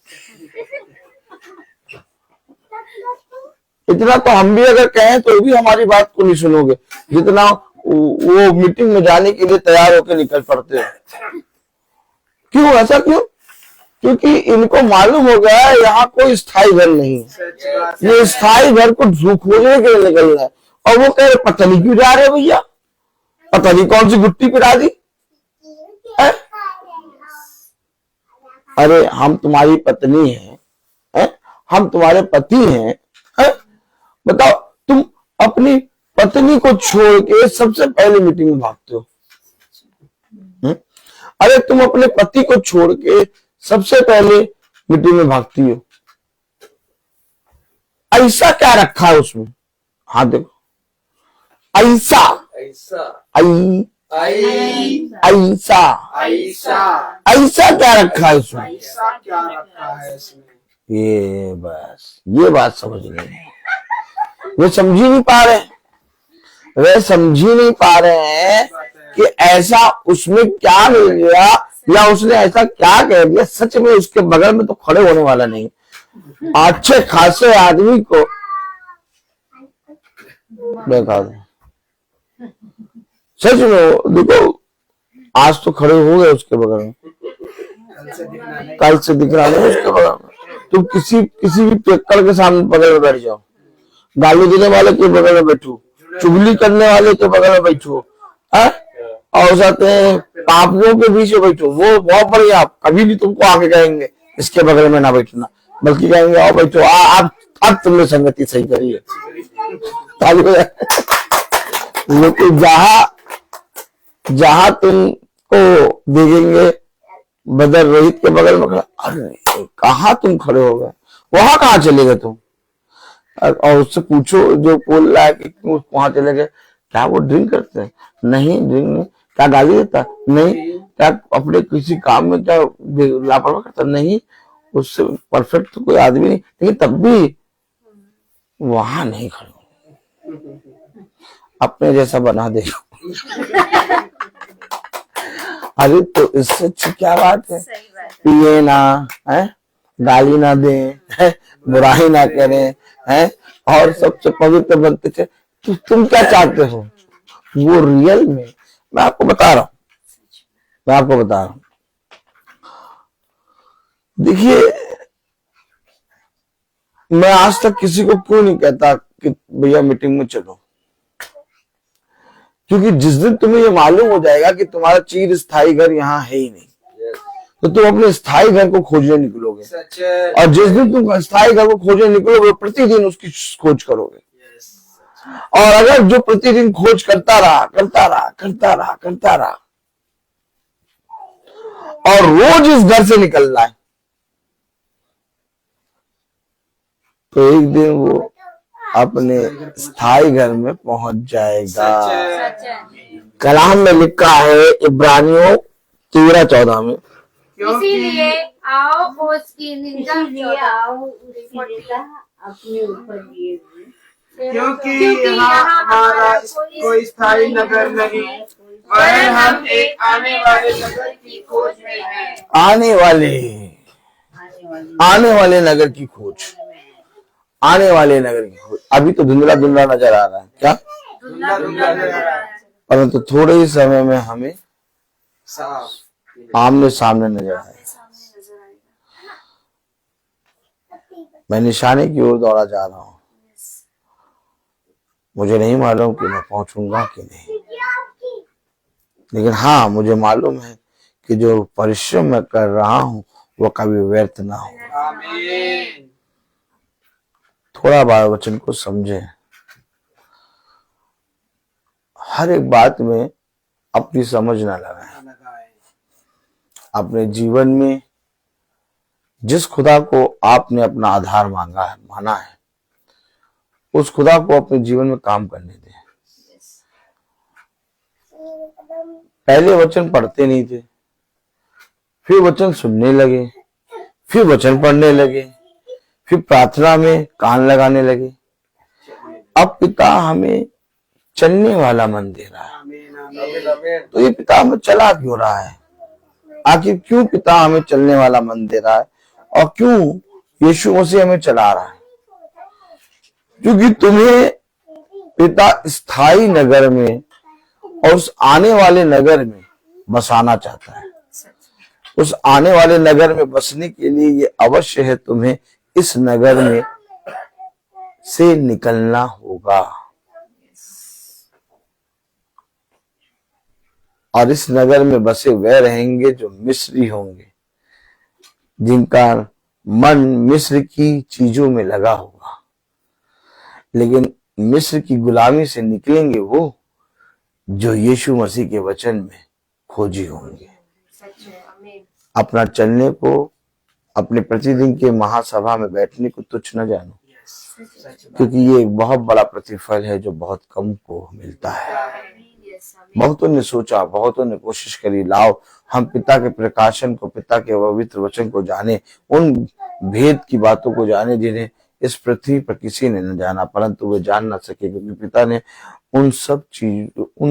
इतना तो हम भी अगर कहें तो भी हमारी बात को नहीं सुनोगे, जितना वो मीटिंग में जाने के लिए तैयार होकर निकल पड़ते हो। क्यों, ऐसा क्यों? क्योंकि इनको मालूम हो गया है यहाँ कोई स्थायी घर नहीं है, ये स्थायी घर को खोजने के लिए निकल रहा है। और वो कह रहे पता नहीं क्यों जा रहे भैया, पता नहीं कौन सी गुट्टी पिला दी है? अरे हम तुम्हारी पत्नी है? हम तुम्हारे पति हैं है? बताओ, तुम अपनी पत्नी को छोड़ के सबसे पहले मीटिंग में भागते हो। अरे तुम अपने पति को छोड़ के सबसे पहले मीटिंग में भागती हो। ऐसा क्या रखा है उसमें? हाँ देखो, ऐसा ऐसा ऐसा ऐसा क्या रखा है उसमें? ऐसा क्या रखा है इसमें? ये बस ये बात समझ नहीं, वे समझ ही नहीं पा रहे, वे समझ ही नहीं पा रहे हैं कि ऐसा उसमें क्या मिल गया या उसने ऐसा क्या कह दिया। सच में उसके बगल में तो खड़े होने वाला नहीं, अच्छे खासे आदमी को देखा दे। सच में देखो, आज तो खड़े हो गए उसके बगल में, कल से दिख रहा नहीं उसके बगल में। तुम किसी भी पेक्कड़ के सामने बगल में बैठ जाओ, गाली देने वाले के बगल में बैठो, चुगली करने वाले के बगल में बैठो, और साथ पापियों के बीच में बैठो, वो बहुत बढ़िया। कभी भी तुमको आगे कहेंगे इसके बगल में ना बैठना, बल्कि कहेंगे आओ बैठो, अब तुमने संगति सही करी है। लेकिन जहां तुमको देखेंगे बदर रोहित के बगल में खड़ा, अरे कहाँ तुम खड़े हो गए, वहां कहाँ चले गए तुम? और उससे पूछो जो बोल रहा है कि क्यों वहां चले गए, क्या वो ड्रिंक करते हैं? नहीं ड्रिंक नहीं। क्या गाली देता? नहीं। क्या अपने किसी काम में क्या लापरवाही करता? नहीं। उससे परफेक्ट तो कोई आदमी नहीं, लेकिन तब भी वहां नहीं खड़े, अपने जैसा बना दे। अरे तो इससे अच्छी क्या बात है? पिए ना है, गाली ना दे है, बुराई ना करें है, और सबसे पवित्र बनते थे। तो तुम क्या चाहते हो? वो रियल में मैं आपको बता रहा हूं, देखिए, मैं आज तक किसी को क्यों नहीं कहता कि भैया मीटिंग में चलो, क्योंकि जिस दिन तुम्हें ये मालूम हो जाएगा कि तुम्हारा चिर स्थायी घर यहाँ है ही नहीं, तो तुम अपने स्थायी घर को खोजने निकलोगे। और जिस दिन तुम स्थायी घर को खोजने निकलोगे, प्रतिदिन उसकी खोज करोगे। और अगर जो प्रतिदिन खोज करता रहा और रोज इस घर से निकलना है, तो एक दिन वो अपने स्थायी घर में पहुंच जाएगा। कलाम में लिखा है इब्रानियों 13:14 में, इसीलिए आओ उसकी निंदा अपने ऊपर लिए क्योंकि यहाँ हमारा कोई स्थायी नगर नहीं, वरन हम एक आने वाले नगर की खोज में हैं। आने वाले नगर की खोज, आने वाले नगर की खोज। अभी तो धुंधला नजर आ रहा है, क्या परंतु थोड़े ही समय में हमें आमने सामने नजर आएगा। मैं निशाने की ओर दौड़ा जा रहा हूँ, मुझे नहीं मालूम कि मैं पहुंचूंगा कि नहीं, लेकिन हाँ मुझे मालूम है कि जो परिश्रम मैं कर रहा हूँ वो कभी व्यर्थ ना हो। आमीन। थोड़ा बार वचन को समझें, हर एक बात में अपनी समझ ना लगाएं। अपने जीवन में जिस खुदा को आपने अपना आधार माना है, उस खुदा को अपने जीवन में काम करने दें। पहले वचन पढ़ते नहीं थे, फिर वचन सुनने लगे, फिर वचन पढ़ने लगे, फिर प्रार्थना में कान लगाने लगे। अब पिता हमें चलने वाला मन दे रहा है। आमीन आमीन। तो ये पिता हमें चला क्यों रहा है? आखिर क्यों पिता हमें चलने वाला मन दे रहा है और क्यों यीशु मसीह हमें चला रहा है? क्योंकि तुम्हें पिता स्थायी नगर में और उस आने वाले नगर में बसाना चाहता है। उस आने वाले नगर में बसने के लिए ये अवश्य है तुम्हें इस नगर में से निकलना होगा। और इस नगर में बसे वह रहेंगे जो मिस्री होंगे, जिनका मन मिस्र की चीजों में लगा होगा। लेकिन मिस्र की गुलामी से निकलेंगे वो जो यीशु मसीह के वचन में खोजी होंगे। अपना चलने को, अपने प्रतिदिन के महासभा में बैठने को तुच्छ न जानो, क्योंकि ये एक बहुत बड़ा प्रतिफल है जो बहुत कम को मिलता है। बहुतों ने सोचा, बहुतों ने कोशिश करी, लाओ हम पिता के प्रकाशन को, पिता के पवित्र वचन को जाने, उन भेद की बातों को जाने जिन्हें इस पृथ्वी पर किसी ने न जाना, परंतु वे जान ना सके, क्योंकि पिता ने उन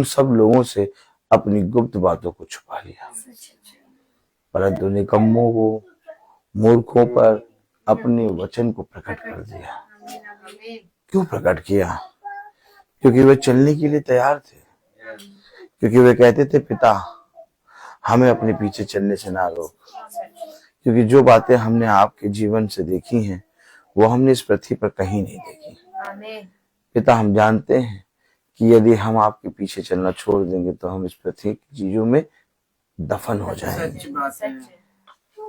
सब लोगों से अपनी गुप्त बातों को छुपा लिया। परंतु निकम्मों को, मूर्खों पर अपने वचन को प्रकट कर दिया। क्यों प्रकट किया? क्योंकि वे चलने के लिए तैयार थे, क्योंकि वे कहते थे पिता हमें अपने पीछे चलने से ना रोक, क्योंकि जो बातें हमने आपके जीवन से देखी हैं वो हमने इस पृथ्वी पर कहीं नहीं देखी। पिता हम जानते हैं कि यदि हम आपके पीछे चलना छोड़ देंगे तो हम इस पृथ्वी की चीजों में दफन हो जाएंगे।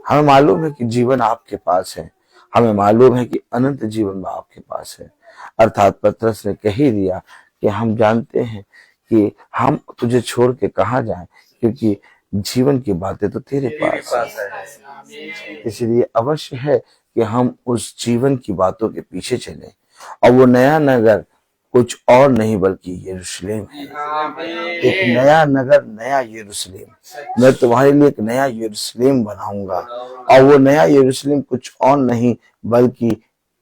हमें मालूम है कि जीवन आपके पास है, हमें मालूम है कि अनंत जीवन आपके पास है। अर्थात पतरस ने कह ही दिया कि हम जानते हैं कि हम तुझे छोड़ के कहाँ जाएं, क्योंकि जीवन की बातें तो तेरे पास है। इसलिए अवश्य है कि हम उस जीवन की बातों के पीछे चलें, और वो नया नगर कुछ और नहीं बल्कि यरूशलेम है। एक नया नगर, नया यरूशलेम। मैं तुम्हारे लिए एक नया यरूशलेम बनाऊंगा, और वो नया यरूशलेम कुछ और नहीं बल्कि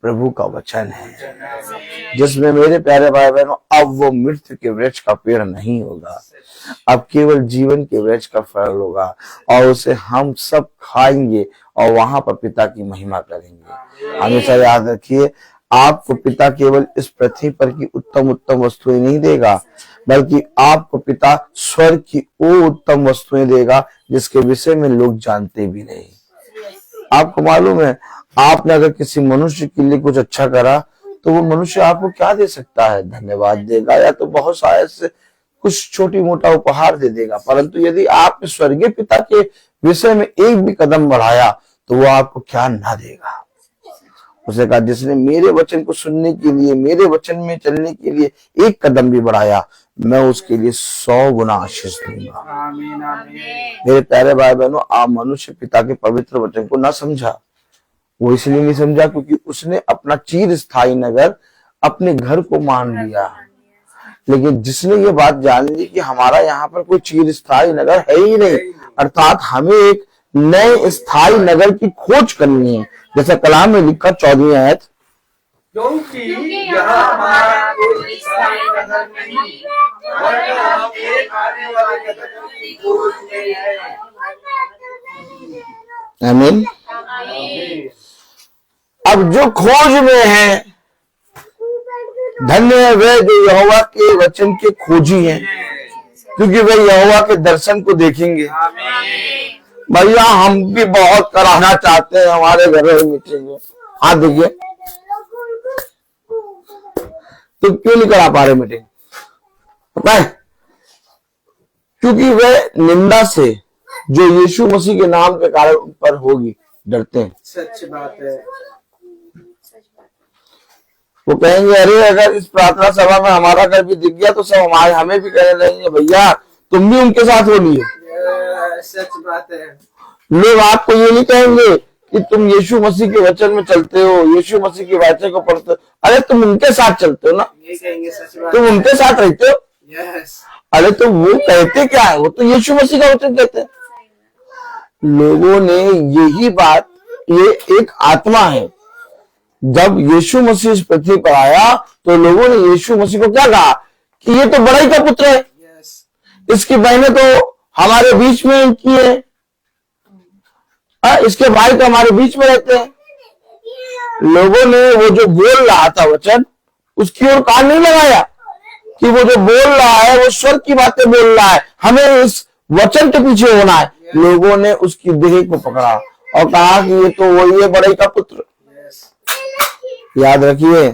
प्रभु का वचन है, जिसमें मेरे प्यारे भाई बहनों अब वो मृत्यु के वृक्ष का पेड़ नहीं होगा, अब केवल जीवन के वृक्ष का फल होगा, और उसे हम सब खाएंगे और वहां पर पिता की महिमा करेंगे। हमेशा याद रखिए, आपको पिता केवल इस पृथ्वी पर की उत्तम उत्तम वस्तुएं नहीं देगा, बल्कि आपको पिता स्वर्ग की वो उत्तम वस्तुएं देगा जिसके विषय में लोग जानते भी नहीं। आपको मालूम है, आपने अगर किसी मनुष्य के लिए कुछ अच्छा करा तो वो मनुष्य आपको क्या दे सकता है? धन्यवाद देगा, या तो बहुत शायद से कुछ छोटी मोटा उपहार दे देगा। परंतु यदि आपने स्वर्गीय पिता के विषय में एक भी कदम बढ़ाया तो वो आपको क्या ना देगा। उसने कहा, जिसने मेरे वचन को सुनने के लिए, मेरे वचन में चलने के लिए एक कदम भी बढ़ाया, मैं उसके लिए 100 गुना आशीष दूंगा। आमीन आमीन। मेरे प्यारे भाई बहनों, आप मनुष्य पिता के पवित्र वचन को ना समझा। वो इसलिए नहीं समझा क्योंकि उसने अपना चिर स्थायी नगर, अपने घर को मान लिया। लेकिन जिसने ये बात जान ली कि हमारा यहाँ पर कोई चिर स्थायी नगर है ही नहीं, अर्थात हमें एक नए स्थायी नगर की खोज करनी है, जैसा कलाम में लिखा 14वीं आयत, क्योंकि यहाँ हमारा कोई स्थायी नगर नहीं, वरना हम एक आने वाले नगर की खोज में हैं। आमीन। अब जो खोज में है, धन्य है वे जो यहोवा के वचन के खोजी हैं, क्योंकि वे यहोवा के दर्शन को देखेंगे। भैया हम भी बहुत कराना चाहते हैं हमारे घर में मीटिंग में। हाँ देखिए, तो क्यों नहीं करा पा रहे मीटिंग? पता है, क्योंकि वे निंदा से जो यीशु मसीह के नाम के कारण उन पर होगी डरते हैं। सच बात है। वो कहेंगे, अरे अगर इस प्रार्थना सभा में हमारा घर भी दिख गया तो सब हमें भी कहने लगेंगे, भैया तुम भी उनके साथ हो लिए। सच बात है। लोग आपको ये नहीं कहेंगे कि तुम यीशु मसीह के वचन में चलते हो, यीशु मसीह के वचन को पढ़ते हो, अरे तुम उनके साथ चलते हो ना, ये कहेंगे सच बात। तुम उनके साथ रहते हो। यस। अरे तो वो कहते क्या है? वो तो यीशु मसीह का वचन कहते हैं। लोगों ने यही बात ये एक आत्मा है। जब यीशु मसीह इस पृथ्वी पर आया तो लोगों ने यीशु मसीह को क्या कहा कि ये तो बड़ाई का पुत्र है, इसकी बहनें तो हमारे बीच में इनकी है, इसके भाई तो हमारे बीच में रहते हैं। लोगों ने वो जो बोल रहा था वचन, उसकी ओर कान नहीं लगाया कि वो जो बोल रहा है वो स्वर्ग की बातें बोल रहा है, हमें इस वचन के पीछे होना है। लोगों ने उसकी देह को पकड़ा और कहा कि ये तो वही है बड़ाई का पुत्र। याद रखिए,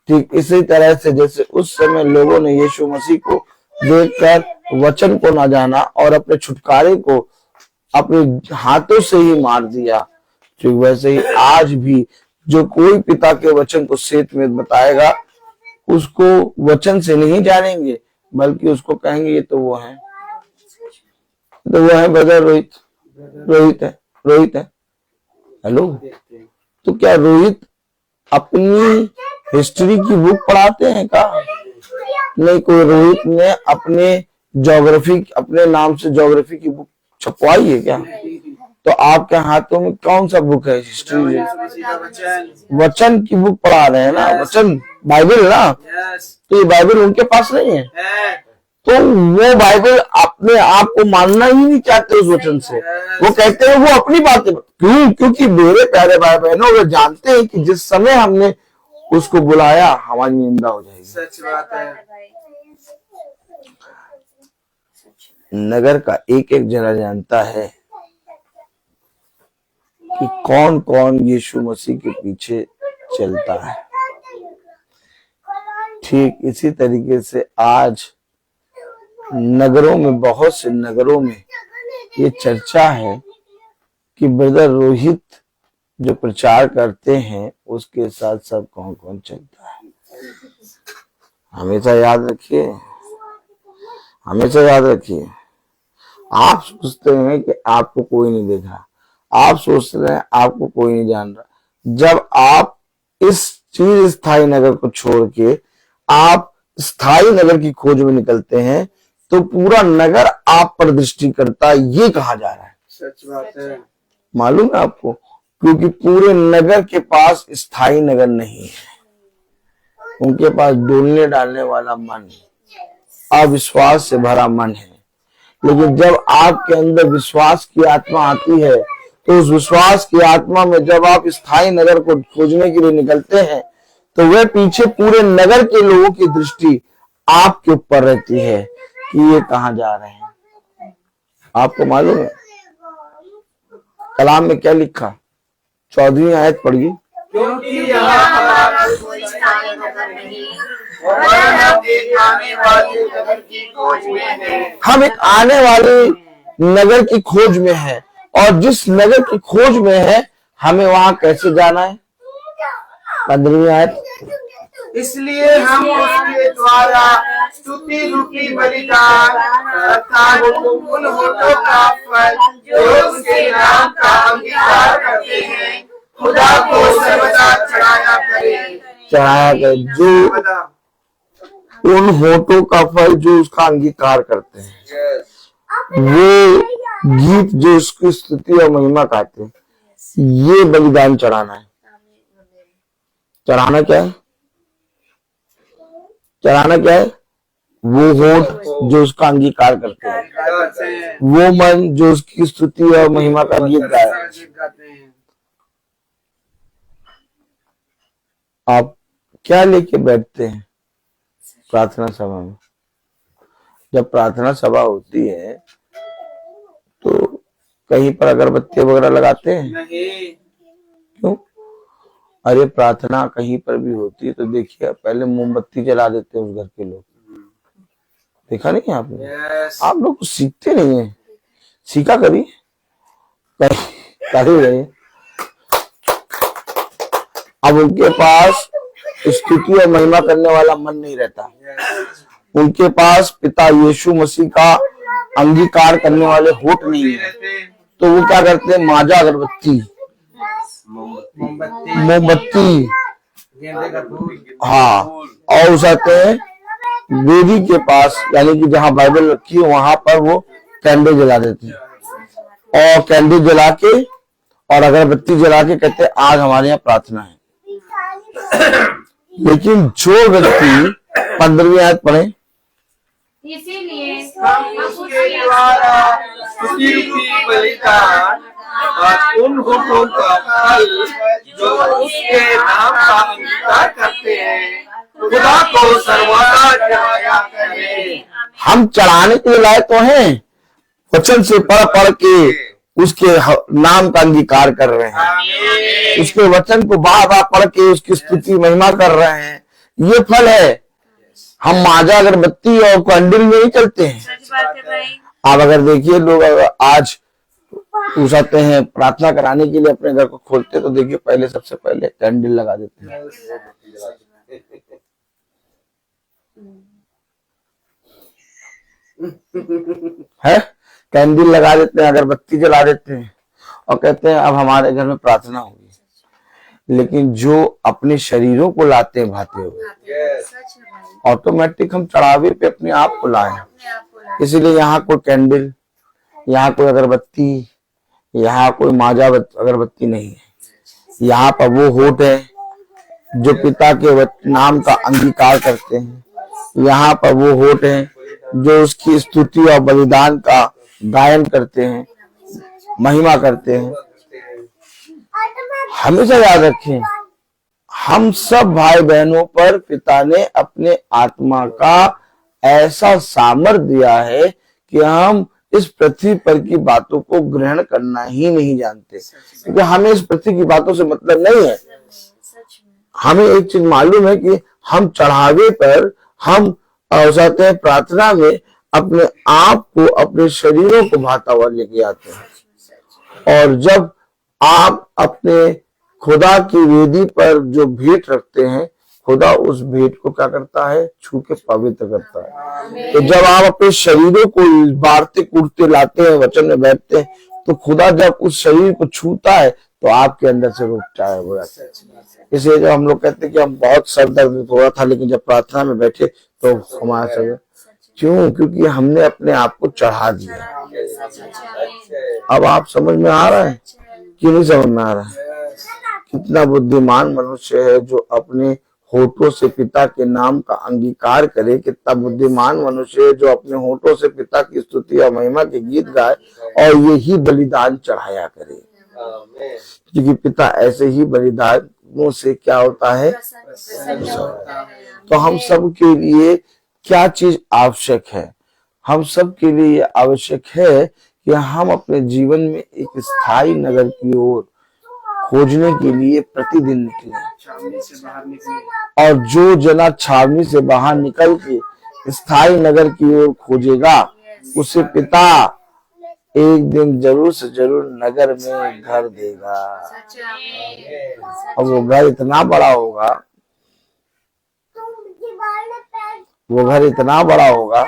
ठीक इसी तरह से जैसे उस समय लोगों ने यीशु मसीह को देखकर वचन को ना जाना और अपने छुटकारे को अपने हाथों से ही मार दिया, ठीक वैसे ही आज भी जो कोई पिता के वचन को सेत में बताएगा, उसको वचन से नहीं जानेंगे बल्कि उसको कहेंगे ये तो वो है, तो वो है ब्रदर रोहित है। हेलो, तो क्या रोहित अपनी हिस्ट्री की बुक पढ़ाते हैं का? नहीं, कोई रोहित ने अपने नाम से ज्योग्राफी की बुक छपवाई है क्या? तो आपके हाथों में कौन सा बुक है? हिस्ट्री, वचन की बुक पढ़ा रहे हैं ना, वचन बाइबल ना। तो ये बाइबल उनके पास नहीं है, तो वो बाइबल अपने आप को मानना ही नहीं चाहते उस वचन से। वो कहते हैं वो अपनी बातें, क्योंकि मेरे प्यारे भाई बहनों, वे जानते हैं कि जिस समय हमने उसको बुलाया हमारी निंदा हो जाएगी। सच बात है। नगर का एक एक जना जानता है कि कौन कौन यीशु मसीह के पीछे चलता है। ठीक इसी तरीके से आज नगरों में, बहुत से नगरों में ये चर्चा है कि ब्रदर रोहित जो प्रचार करते हैं उसके साथ साथ कौन कौन चलता है। हमेशा याद रखिए, हमेशा याद रखिए। आप सोचते हैं कि आपको कोई नहीं देख रहा, आप सोचते हैं आपको कोई नहीं जान रहा। जब आप इस चीर स्थायी नगर को छोड़ के आप स्थायी नगर की खोज में निकलते हैं तो पूरा नगर आप पर दृष्टि करता है, ये कहा जा रहा है। सच बात है। मालूम है आपको, क्योंकि पूरे नगर के पास स्थायी नगर नहीं है। उनके पास डोलने डालने वाला मन, अविश्वास से भरा मन है। लेकिन जब आपके अंदर विश्वास की आत्मा आती है तो उस विश्वास की आत्मा में जब आप स्थायी नगर को खोजने के लिए निकलते हैं तो वह पीछे पूरे नगर के लोगों की दृष्टि आपके ऊपर रहती है कि ये कहाँ जा रहे हैं। आपको मालूम है कलाम में क्या लिखा? 14वीं आयत पढ़िए। क्योंकि यहाँ हमारा कोई स्थायी नगर नहीं, वरन हम एक आने वाले नगर की खोज में हैं। हम एक आने वाले नगर की खोज में हैं, और जिस नगर की खोज में है हमें वहां कैसे जाना है? 15वीं आयत। इसलिए हम उसके द्वारा स्तुति रूपी बलिदान अर्थात उन होठों का फल जो उसके नाम का अंगीकार करते हैं खुदा को सर्वदा चढ़ाया करे। जो उन होठों का फल जो उसका अंगीकार करते हैं, वो गीत जो उसकी स्तुति और महिमा गाते हैं, ये बलिदान चढ़ाना है। चढ़ाना क्या है? चढ़ाना क्या है? वो होठ जो उसका अंगीकार करते हैं, वो मन जो उसकी स्तुति और महिमा का गीत गाए। आप क्या लेके बैठते हैं प्रार्थना सभा में? जब प्रार्थना सभा होती है तो कहीं पर अगरबत्ती वगैरह लगाते हैं? नहीं। क्यों? अरे प्रार्थना कहीं पर भी होती है तो देखिए पहले मोमबत्ती जला देते हैं उस घर के लोग। देखा नहीं आपने? आप लोग सीखते नहीं है, सीखा कभी रहे। अब उनके पास स्तुति और महिमा करने वाला मन नहीं रहता। उनके पास पिता यीशु मसीह का अंगीकार करने वाले होठ नहीं है, तो वो क्या करते हैं? माजा अगरबत्ती, मोमबत्ती, हाँ, और उस आते हैं वेदी के पास, यानी कि जहाँ बाइबल रखी है वहां पर वो कैंडल जला देते हैं, और कैंडल जला के और अगरबत्ती जला के कहते हैं आज हमारे यहाँ प्रार्थना है। लेकिन जो व्यक्ति 15वीं आयत पढ़े, इसीलिए हम उसके द्वारा स्तुति रूपी बलिदान और उन होठों का फल जो उसके नाम का अंगीकार करते हैं खुदा को सर्वदा चढ़ाया करें। हम चढ़ाने के लिए लायक तो हैं, वचन से पढ़ पढ़ के उसके नाम का अंगीकार कर रहे हैं, उसके वचन को बार बार पढ़ के उसकी स्तुति महिमा कर रहे हैं, ये फल है। हम माजा अगरबत्ती और कैंडल में ही चलते हैं। सच बात है भाई। आप अगर देखिए लोग अगर आज पूछते हैं प्रार्थना कराने के लिए अपने घर को खोलते तो देखिए पहले सबसे पहले कैंडल लगा देते हैं। है कैंडल लगा देते हैं, अगरबत्ती जला देते हैं और कहते हैं अब हमारे घर में प्रार्थना होगी। लेकिन जो अपने शरीरों को लाते हैं भाते हुए, ऑटोमेटिक हम चढ़ावे पे अपने आप को लाए। इसीलिए यहाँ कोई कैंडल, यहाँ कोई अगरबत्ती, यहाँ कोई माजा अगरबत्ती नहीं है। यहाँ पर वो होठ है जो पिता के नाम का अंगीकार करते हैं। यहाँ पर वो होठ है जो उसकी स्तुति और बलिदान का गायन करते हैं, महिमा करते हैं। हमेशा याद रखें, हम सब भाई बहनों पर पिता ने अपने आत्मा का ऐसा सामर्थ्य दिया है कि हम इस पृथ्वी पर की बातों को ग्रहण करना ही नहीं जानते, क्योंकि हमें इस पृथ्वी की बातों से मतलब नहीं है। हमें एक चीज मालूम है कि हम चढ़ावे पर, हम चाहते हैं प्रार्थना में अपने आप को, अपने शरीरों को भाता हुआ लेके आते हैं। और जब आप अपने खुदा की वेदी पर जो भेंट रखते हैं, खुदा उस भेंट को क्या करता है, छू के पवित्र करता है। तो जब आप अपने शरीरों को बारते कूटते लाते हैं, वचन में बैठते हैं, तो खुदा जब उस शरीर को छूता है तो आपके अंदर से रूप चाहे हो जाता है। इसलिए जब हम लोग कहते हैं कि हम बहुत सर दर्द हो रहा था, लेकिन जब प्रार्थना में बैठे तो हमारा सर, क्यों? क्योंकि हमने अपने आप को चढ़ा दिया। अब आप समझ में आ रहा है कि नहीं समझ में आ रहा है? कितना बुद्धिमान मनुष्य है जो अपने होठों से पिता के नाम का अंगीकार करे। कितना बुद्धिमान मनुष्य है जो अपने होठों से पिता की स्तुति और महिमा के गीत गाए और यही बलिदान चढ़ाया करे। क्योंकि पिता ऐसे ही बलिदानों से क्या होता है, तो हम सब के लिए क्या चीज आवश्यक है? हम सब के लिए आवश्यक है कि हम अपने जीवन में एक स्थायी नगर की ओर खोजने के लिए प्रतिदिन निकले। और जो जना छावनी से बाहर निकल के स्थायी नगर की ओर खोजेगा, उसे पिता एक दिन जरूर से जरूर नगर में घर देगा। और वो घर इतना बड़ा होगा, वो घर इतना बड़ा होगा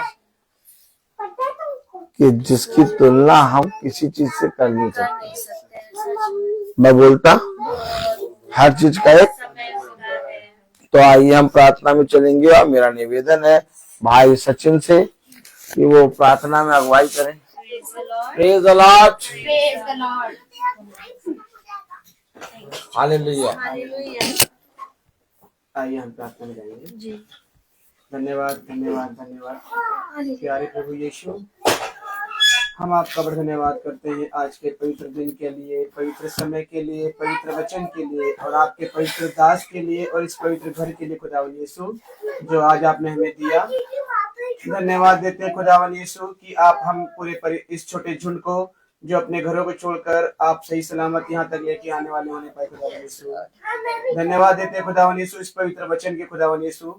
कि जिसकी तुलना हम किसी चीज से कर नहीं सकते। मैं बोलता हर चीज का एक। तो आइए हम प्रार्थना में चलेंगे और मेरा निवेदन है भाई सचिन से कि वो प्रार्थना में अगुवाई करें। Praise the Lord, hallelujah. आइए हम प्रार्थना में जाएंगे। धन्यवाद धन्यवाद धन्यवाद प्यारे प्रभु यीशु, हम आपका बड़ा धन्यवाद करते हैं आज के पवित्र दिन के लिए, पवित्र समय के लिए, पवित्र वचन के लिए और आपके पवित्र दास के लिए और इस पवित्र घर के लिए खुदावन यीशु जो आज आपने हमें दिया। धन्यवाद देते हैं खुदावन यीशु कि आप हम पूरे इस छोटे झुंड को जो अपने घरों को छोड़कर आप सही सलामत यहाँ तक लेके आने वाले होने पाए खुदावन यीशु। धन्यवाद देते हैं खुदावन यीशु इस पवित्र वचन के। खुदावन यीशु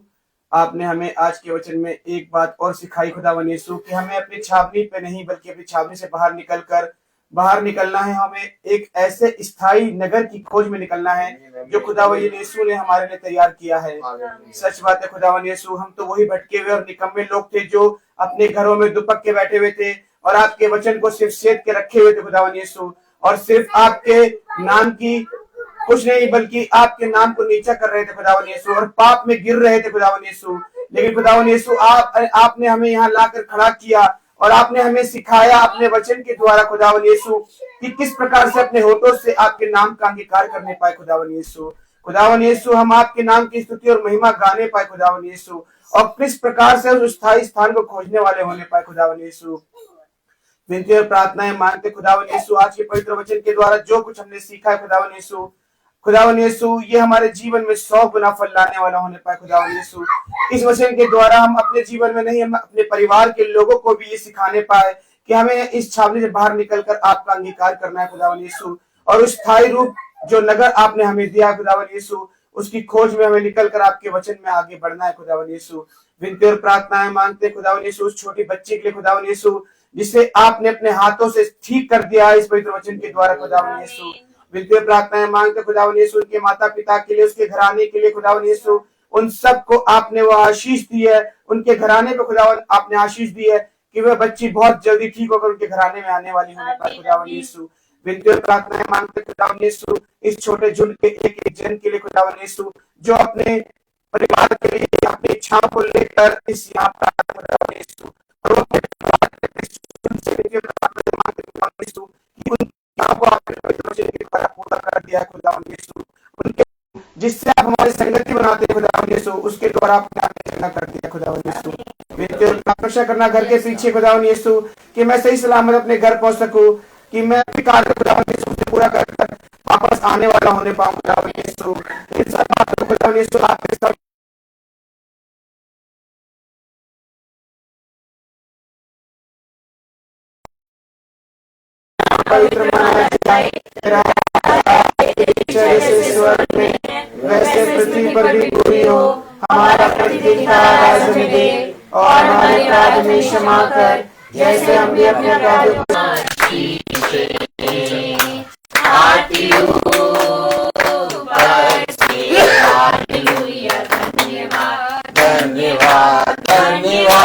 आपने हमें आज के वचन में एक बात और सिखाई खुदावन यीशु कि हमें अपनी छावनी पे नहीं बल्कि अपनी छावनी से बाहर निकलना है। हमें एक ऐसे स्थायी नगर की खोज में निकलना है जो खुदावन यीशु ने हमारे लिए तैयार किया है। सच बात है खुदावन यीशु, हम तो वही भटके हुए और निकम्मे लोग थे जो अपने घरों में दुपक के बैठे हुए थे और आपके वचन को सिर्फ सेद के रखे हुए थे खुदावन यीशु, और सिर्फ आपके नाम की कुछ नहीं बल्कि आपके नाम को नीचा कर रहे थे खुदावन यीशु और पाप में गिर रहे थे खुदावन यीशु। लेकिन खुदावन यीशु आपने हमें यहाँ लाकर खड़ा किया और आपने हमें सिखाया अपने वचन के द्वारा खुदावन यीशु कि किस प्रकार से अपने होठों से आपके नाम का अंगीकार करने पाए खुदावन यीशु। खुदावन यीशु हम आपके नाम की स्तुति और महिमा गाने पाए खुदावन यीशु, और किस प्रकार से उस स्थायी स्थान को खोजने वाले होने पाए खुदावन यीशु। विनती और प्रार्थनाएं मांगते खुदावन यीशु आज के पवित्र वचन के द्वारा जो कुछ हमने सीखा है खुदावन यीशु ये हमारे जीवन में 100 गुना फल लाने वाला होने पाए खुदावन यीशु। इस वचन के द्वारा हम अपने जीवन में नहीं, हम अपने परिवार के लोगों को भी ये सिखाने पाए कि हमें इस छावनी से बाहर निकलकर आपका अंगीकार करना है खुदावन यीशु, और उस स्थायी रूप जो नगर आपने हमें दिया खुदावन यीशु उसकी खोज में हमें निकलकर आपके वचन में आगे बढ़ना है खुदावन यीशु। विनती और प्रार्थनाएं मांगते खुदावन यीशु उस छोटी बच्ची के लिए खुदावन यीशु जिसे आपने अपने हाथों से ठीक कर दिया इस पवित्र वचन के द्वारा खुदावन यीशु। विनती और प्रार्थनाएं मांगते खुदावन यीशु उनके माता पिता के लिए, उसके घराने के लिए खुदावन यीशु उन सबको आपने वो आशीष दी है, उनके घराने को खुदावन आपने आशीष दी है कि वह बच्ची बहुत जल्दी ठीक होकर उनके घराने में आने वाली होने पर खुदावन यीशु। विनती और प्रार्थनाएं मांगते खुदावन यीशु इस छोटे झुंड के एक जन के लिए खुदावन यीशु जो अपने परिवार के लिए अपनी इच्छाओं को लेकर इस यहाँ पर खुदावन यीशु और वो अपने परिवार पूरा कर दिया खुदावन यीशु, उनके जिससे आप हमारी संगति बनाते खुदावन यीशु उसके द्वारा आपने कर दिया खुदावन यीशु। विनती और प्रार्थना करना घर के पीछे खुदावन यीशु कि मैं सही सलामत अपने घर पहुंच सकूं, कि मैं अपने कार्य खुदावन यीशु से पूरा कर वापस आने वाला होने पाऊं खुदावन यीशु। इन सब बातों को खुदावन यीशु आपके सब पवित्र जैसे स्वर्ग में वैसे पृथ्वी पर भी पूरी हो। हमारा प्रतिदिन का आहार हमें दे और हमारे अपराध में क्षमा कर जैसे हम भी अपने अपराधों धन्यवाद धन्यवाद धन्यवाद।